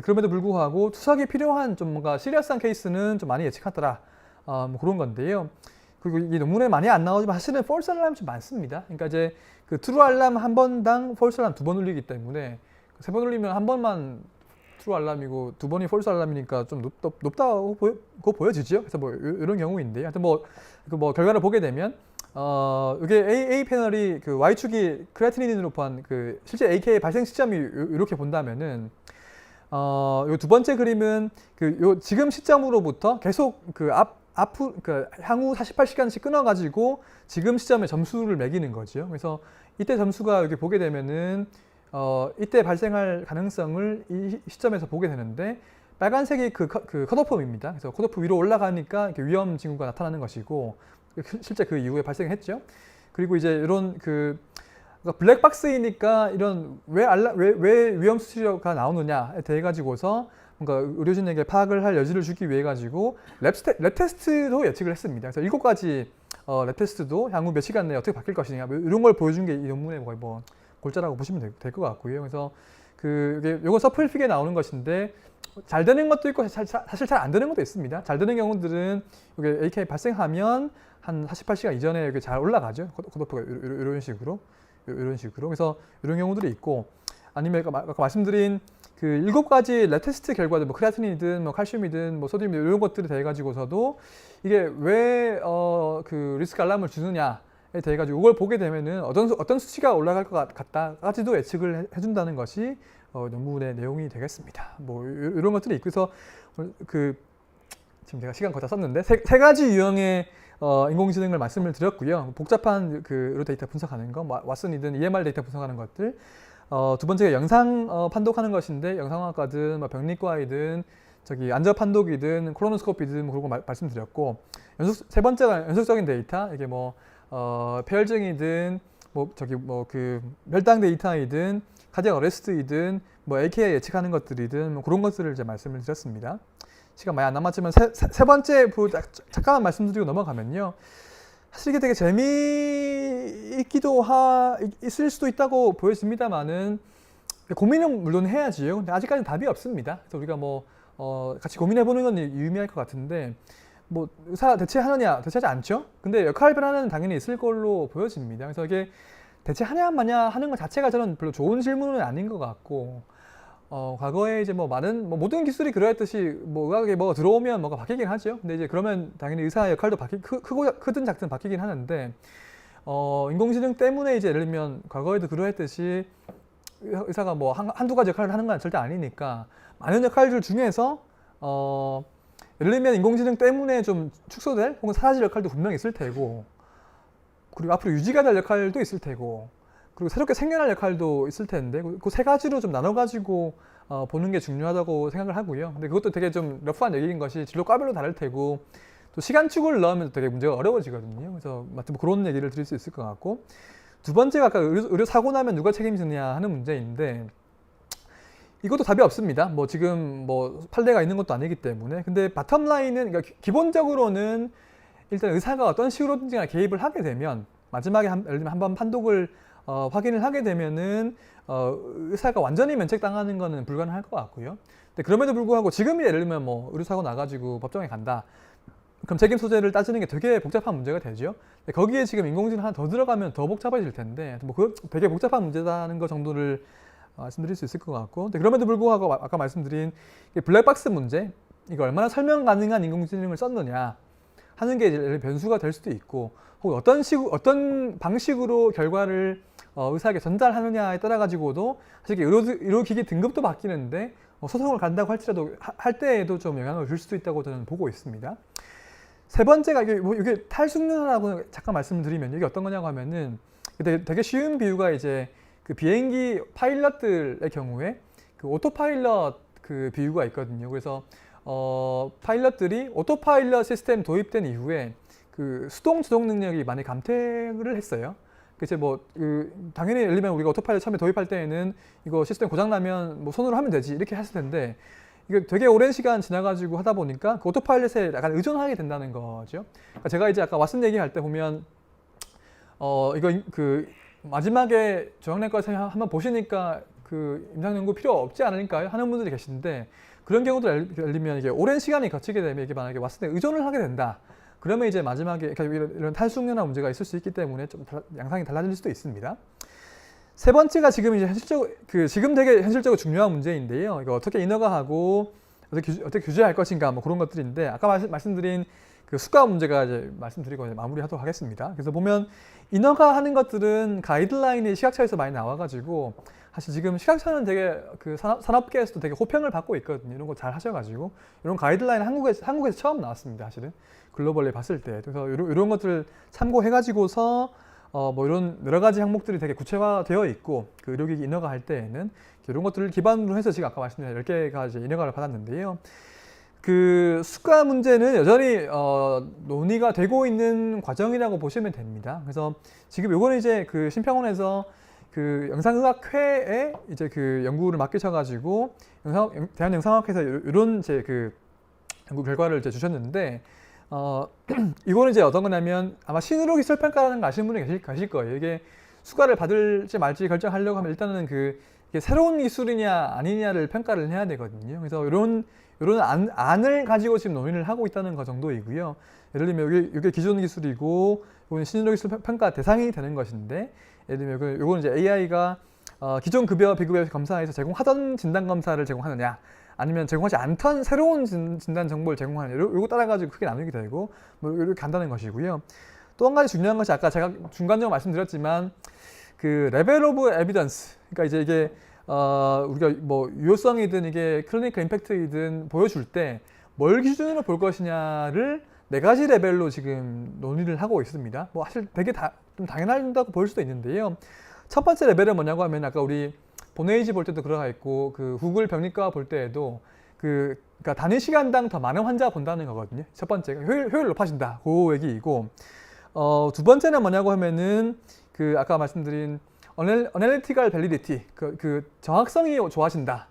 그럼에도 불구하고 투석이 필요한 좀 뭔가 시리어스한 케이스는 좀 많이 예측하더라. 뭐 그런 건데요. 그리고 이 논문에 많이 안 나오지만 사실은 폴스 알람이 좀 많습니다. 그러니까 이제 그 트루 알람 한 번당 폴스 알람 2번 울리기 때문에 3번 울리면 한 번만 트루 알람이고 2번이 폴스 알람이니까 좀 높다고 보여지죠. 그래서 뭐 이런 경우인데요. 하여튼 뭐 결과를 보게 되면 이게 A 패널이 그 Y축이 크레아티닌으로 한 그 실제 AK의 발생 시점이 이렇게 본다면은 요 두 번째 그림은 요 지금 시점으로부터 계속 향후 48시간씩 끊어가지고 지금 시점에 점수를 매기는 거죠. 그래서 이때 점수가 이렇게 보게 되면은 이때 발생할 가능성을 이 시점에서 보게 되는데, 빨간색이 그 컷오프입니다. 그래서 컷오프 위로 올라가니까 이렇게 위험 징후가 나타나는 것이고, 실제 그 이후에 발생했죠. 그리고 이제 이런 블랙박스이니까 이런 왜 위험 수치가 나오느냐에 대해 가지고서 뭔가 의료진에게 파악을 할 여지를 주기 위해 가지고 랩 테스트도 예측을 했습니다. 그래서 7가지 랩 테스트도 향후 몇 시간 내에 어떻게 바뀔 것이냐, 뭐 이런 걸 보여준 게 이 논문의 거의 뭐 골자라고 보시면 될 것 같고요. 그래서 요거 서플픽에 나오는 것인데 잘 되는 것도 있고 사실 잘 안 되는 것도 있습니다. 잘 되는 경우들은 이게 AKI 발생하면 한 48시간 이전에 이게 잘 올라가죠. 컷오프가 이런 식으로. 그래서 이런 경우들이 있고, 아니면 아까 말씀드린 그 7가지 랩 테스트 결과들, 뭐 크레아틴이든 뭐 칼슘이든 뭐 소듐 이런 것들에 대해 가지고서도 이게 왜 그 리스크 알람을 주느냐에 대해 가지고 이걸 보게 되면은 어떤 수치가 올라갈 것 같다까지도 예측을 해준다는 것이 논문의 내용이 되겠습니다. 뭐 이런 것들이 있고, 그래서 지금 제가 시간 거의 다 썼는데 세 가지 유형의 인공지능을 말씀을 드렸고요. 복잡한 그 데이터 분석하는 거, 왓슨이든 EMR 데이터 분석하는 것들. 두 번째가 영상 판독하는 것인데, 영상학과든 뭐 병리과이든 안저 판독이든 콜로노스코피든 뭐 그런 거 말씀드렸고, 세 번째가 연속적인 데이터, 이게 뭐 폐혈증이든 혈당 데이터이든 카디악 어레스트이든 뭐 AKI 예측하는 것들이든 뭐 그런 것들을 이제 말씀을 드렸습니다. 시간 많이 안 남았지만 세 번째 잠깐만 말씀드리고 넘어가면요. 사실 이게 되게 재미있기도 있을 수도 있다고 보여집니다만은 고민은 물론 해야지요. 근데 아직까지는 답이 없습니다. 그래서 우리가 뭐 같이 고민해보는 건 유의미할 것 같은데, 뭐 의사 대체하느냐, 대체하지 않죠. 근데 역할 변화는 당연히 있을 걸로 보여집니다. 그래서 이게 대체하냐 마냐 하는 것 자체가 저는 별로 좋은 질문은 아닌 것 같고, 과거에 이제 뭐 많은 모든 기술이 그러했듯이 뭐 의학에 뭐가 들어오면 뭐가 바뀌긴 하죠. 근데 이제 그러면 당연히 의사 역할도 크든 작든 바뀌긴 하는데 인공지능 때문에 이제 예를 들면 과거에도 그러했듯이 의사가 뭐 한두 가지 역할을 하는 건 절대 아니니까 많은 역할들 중에서 예를 들면 인공지능 때문에 좀 축소될 혹은 사라질 역할도 분명히 있을 테고, 그리고 앞으로 유지가 될 역할도 있을 테고, 그리고 새롭게 생겨날 역할도 있을 텐데 그 세 가지로 좀 나눠가지고 보는 게 중요하다고 생각을 하고요. 근데 그것도 되게 좀 러프한 얘기인 것이 진로 과별로 다를 테고 또 시간축을 넣으면 되게 문제가 어려워지거든요. 그래서 마침 그런 얘기를 드릴 수 있을 것 같고, 두 번째가 아까 의료 사고 나면 누가 책임지느냐 하는 문제인데 이것도 답이 없습니다. 뭐 지금 뭐 판례가 있는 것도 아니기 때문에. 근데 바텀 라인은 그러니까 기본적으로는 일단 의사가 어떤 식으로든지 개입을 하게 되면 마지막에 예를 들면 한번 판독을 확인을 하게 되면은 의사가 완전히 면책당하는 거는 불가능할 것 같고요. 근데 그럼에도 불구하고 지금 예를 들면 뭐 의료사고 나가지고 법정에 간다. 그럼 책임 소재를 따지는 게 되게 복잡한 문제가 되죠. 거기에 지금 인공지능 하나 더 들어가면 더 복잡해질 텐데 뭐 그 되게 복잡한 문제다는 거 정도를 말씀드릴 수 있을 것 같고, 근데 그럼에도 불구하고 아까 말씀드린 블랙박스 문제, 이거 얼마나 설명 가능한 인공지능을 썼느냐 하는 게 이제 변수가 될 수도 있고, 혹은 어떤 방식으로 결과를 의사에게 전달하느냐에 따라 가지고도 사실 의료기기 등급도 바뀌는데 소송을 간다고 할지라도 할 때에도 좀 영향을 줄 수도 있다고 저는 보고 있습니다. 세 번째가 이게 탈숙련하라고 잠깐 말씀드리면 이게 어떤 거냐고 하면은 되게 쉬운 비유가 이제 그 비행기 파일럿들의 경우에 그 오토파일럿 그 비유가 있거든요. 그래서 파일럿들이 오토파일럿 시스템 도입된 이후에 그 수동 조종 능력이 많이 감퇴를 했어요. 그래서 당연히 예를 들면 우리가 오토파일럿 처음에 도입할 때에는 이거 시스템 고장 나면 뭐 손으로 하면 되지 이렇게 했을 텐데 이게 되게 오랜 시간 지나가지고 하다 보니까 그 오토파일럿에 약간 의존하게 된다는 거죠. 그러니까 제가 이제 아까 왓슨 얘기할 때 보면 이거 그 마지막에 조영래과에서 한번 보시니까 그 임상연구 필요 없지 않을까요? 하는 분들이 계신데, 그런 경우도 예를 들면 이게 오랜 시간이 거치게 되면 이게 만약에 왓슨에 의존을 하게 된다. 그러면 이제 마지막에 이런 탈숙련화 문제가 있을 수 있기 때문에 좀 양상이 달라질 수도 있습니다. 세 번째가 지금 이제 지금 되게 현실적으로 중요한 문제인데요. 이거 어떻게 인허가하고 어떻게 규제할 것인가 뭐 그런 것들인데, 아까 말씀드린 그 수가 문제가 이제 말씀드리고 이제 마무리하도록 하겠습니다. 그래서 보면 인허가하는 것들은 가이드라인이 시각처에서 많이 나와가지고 사실 지금 시각처는 되게 그 산업계에서도 되게 호평을 받고 있거든요. 이런 거 잘 하셔가지고 이런 가이드라인 한국에서 처음 나왔습니다. 사실은 글로벌리 봤을 때. 그래서 이런 것들을 참고해가지고서 뭐 이런 여러 가지 항목들이 되게 구체화되어 있고 그 의료기기 인허가 할 때에는 이런 것들을 기반으로 해서 지금 아까 말씀드린 10개가 이제 인허가를 받았는데요. 그 수가 문제는 여전히 논의가 되고 있는 과정이라고 보시면 됩니다. 그래서 지금 요거는 이제 그 심평원에서 그 영상의학회에 이제 그 연구를 맡기셔가지고 대한영상학회에서 이런 이제 그 연구 결과를 이제 주셨는데 이거는 이제 어떤 거냐면 아마 신의료 기술 평가라는 거 아시는 분이 계실 거예요. 이게 수가를 받을지 말지 결정하려고 하면 일단은 이게 새로운 기술이냐 아니냐를 평가를 해야 되거든요. 그래서 이런 안을 가지고 지금 논의를 하고 있다는 것 정도이고요. 예를 들면 이게 기존 기술이고 이건 신의료 기술 평가 대상이 되는 것인데, 예를 들면 이거는 이제 AI가 기존 급여 비급여 검사에서 제공하던 진단 검사를 제공하느냐, 아니면 제공하지 않던 새로운 진단 정보를 제공하느냐, 요거 따라 가지고 크게 나누게 되고 뭐 이렇게 간다는 것이고요. 또 한 가지 중요한 것이 아까 제가 중간적으로 말씀드렸지만 그 레벨 오브 에비던스, 그러니까 이제 이게 우리가 뭐 유효성이든 이게 클리니컬 임팩트이든 보여줄 때 뭘 기준으로 볼 것이냐를 4가지 레벨로 지금 논의를 하고 있습니다. 뭐 사실 되게 좀 당연하다고 볼 수도 있는데요. 첫 번째 레벨은 뭐냐고 하면 아까 우리 본에이지 볼 때도 들어가 있고 그 구글 병리과 볼 때에도 그러니까 단위 시간당 더 많은 환자 본다는 거거든요. 첫 번째가 효율 높아진다. 그 얘기이고, 두 번째는 뭐냐고 하면은 그 아까 말씀드린 어널리티컬 밸리디티, 그 정확성이 좋아진다.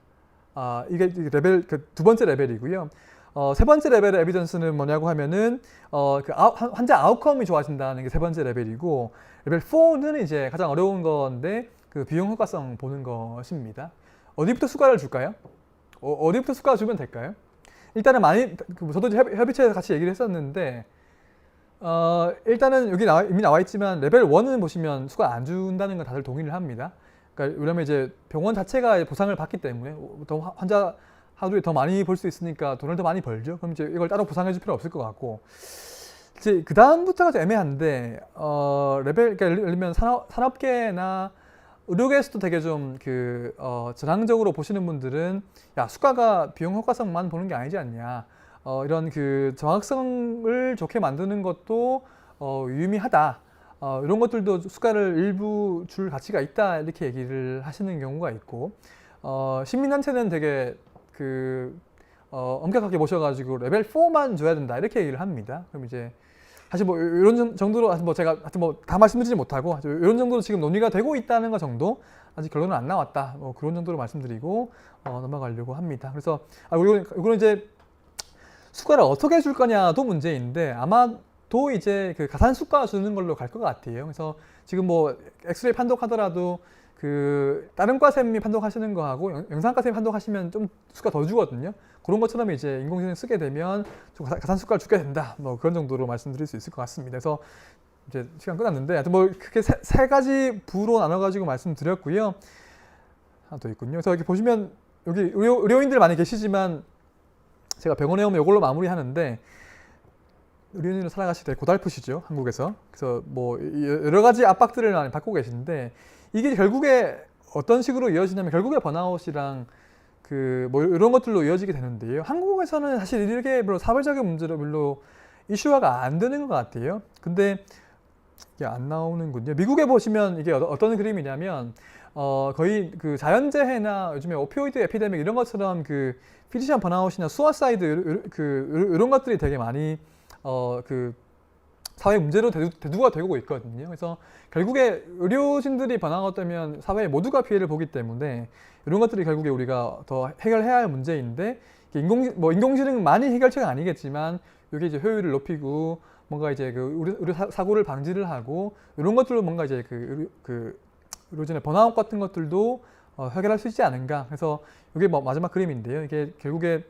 이게 레벨 두 번째 레벨이고요. 세 번째 레벨의 에비던스는 뭐냐고 하면은 환자 아웃컴이 좋아진다는 게 세 번째 레벨이고, 레벨 4는 이제 가장 어려운 건데 그 비용 효과성 보는 것입니다. 어디부터 수가를 줄까요? 어디부터 수가 주면 될까요? 일단은 저도 협의체에서 같이 얘기를 했었는데 일단은 여기 이미 나와 있지만 레벨 1은 보시면 수가 안 준다는 건 다들 동의를 합니다. 그러니까 왜냐면 이제 병원 자체가 보상을 받기 때문에 더 환자 하루에 더 많이 볼 수 있으니까 돈을 더 많이 벌죠. 그럼 이제 이걸 따로 보상해 줄 필요 없을 것 같고 이제 그 다음부터가 좀 애매한데 레벨 그러니까 예를 들면 산업계나 의료계에서도 되게 좀 전향적으로 보시는 분들은 야 수가가 비용 효과성만 보는 게 아니지 않냐 이런 그 정확성을 좋게 만드는 것도 유의미하다. 이런 것들도 수가를 일부 줄 가치가 있다 이렇게 얘기를 하시는 경우가 있고 시민단체는 되게 엄격하게 보셔가지고 레벨 4만 줘야 된다 이렇게 얘기를 합니다. 그럼 이제 사실 뭐 이런 정도로 뭐 제가 하여튼 뭐 다 말씀드리지 못하고 이런 정도로 지금 논의가 되고 있다는 것 정도 아직 결론은 안 나왔다 뭐 그런 정도로 말씀드리고 넘어가려고 합니다. 그래서 이거는 이제 수가를 어떻게 줄 거냐도 문제인데 아마도 이제 그 가산 수가 주는 걸로 갈 것 같아요. 그래서 지금 뭐 엑스레이 판독하더라도 다른 과쌤이 판독하시는 거하고 영상과 쌤이 판독하시면 좀 수가 더 주거든요. 그런 것처럼 이제 인공지능 쓰게 되면 좀 가산 수가를 주게 된다. 뭐 그런 정도로 말씀드릴 수 있을 것 같습니다. 그래서 이제 시간 끝났는데 하여튼 뭐 크게 세 가지 부로 나눠가지고 말씀드렸고요. 하나 더 있군요. 그래서 여기 보시면 여기 의료인들 많이 계시지만 제가 병원에 오면 이걸로 마무리하는데 의료인으로 살아가시기 되게 고달프시죠, 한국에서. 그래서 뭐 여러 가지 압박들을 많이 받고 계신데 이게 결국에 어떤 식으로 이어지냐면 결국에 번아웃이랑 뭐 이런 것들로 이어지게 되는데요. 한국에서는 사실 이렇게 별로 사회적인 문제로 별로 이슈화가 안 되는 것 같아요. 근데 이게 안 나오는군요. 미국에 보시면 이게 어떤 그림이냐면 거의 자연재해나 요즘에 오피오이드 에피데믹 이런 것처럼 피지션 번아웃이나 수어사이드 이런 것들이 되게 많이 사회 문제로 대두가 되고 있거든요. 그래서 결국에 의료진들이 번아웃 되면 사회 모두가 피해를 보기 때문에 이런 것들이 결국에 우리가 더 해결해야 할 문제인데 인공지능은 많이 해결책은 아니겠지만 이게 이제 효율을 높이고 뭔가 이제 의료 사고를 방지를 하고 이런 것들로 뭔가 이제 의료진의 번아웃 같은 것들도 해결할 수 있지 않은가. 그래서 이게 뭐 마지막 그림인데요. 이게 결국에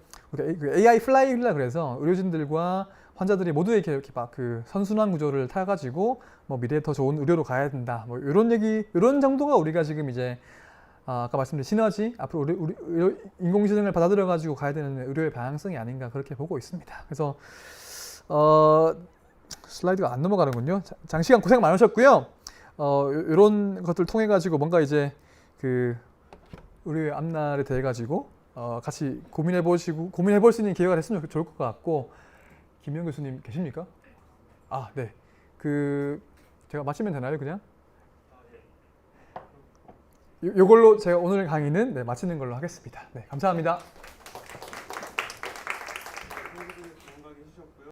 AI 플라이휠라 그래서 의료진들과 환자들이 모두 이렇게 막 선순환 구조를 타가지고 뭐 미래에 더 좋은 의료로 가야 된다. 뭐 이런 정도가 우리가 지금 이제 아까 말씀드린 시너지 앞으로 우리 인공지능을 받아들여 가지고 가야 되는 의료의 방향성이 아닌가 그렇게 보고 있습니다. 그래서 슬라이드가 안 넘어가는군요. 장시간 고생 많으셨고요. 이런 것들 통해 가지고 뭔가 이제 의료의 앞날에 대해 가지고 같이 고민해 볼 수 있는 기회가 됐으면 좋을 것 같고. 김영 교수님 계십니까? 아, 네. 제가 마치면 되나요, 그냥? 요걸로 제가 오늘 강의는 마치는 걸로 하겠습니다. 네, 감사합니다.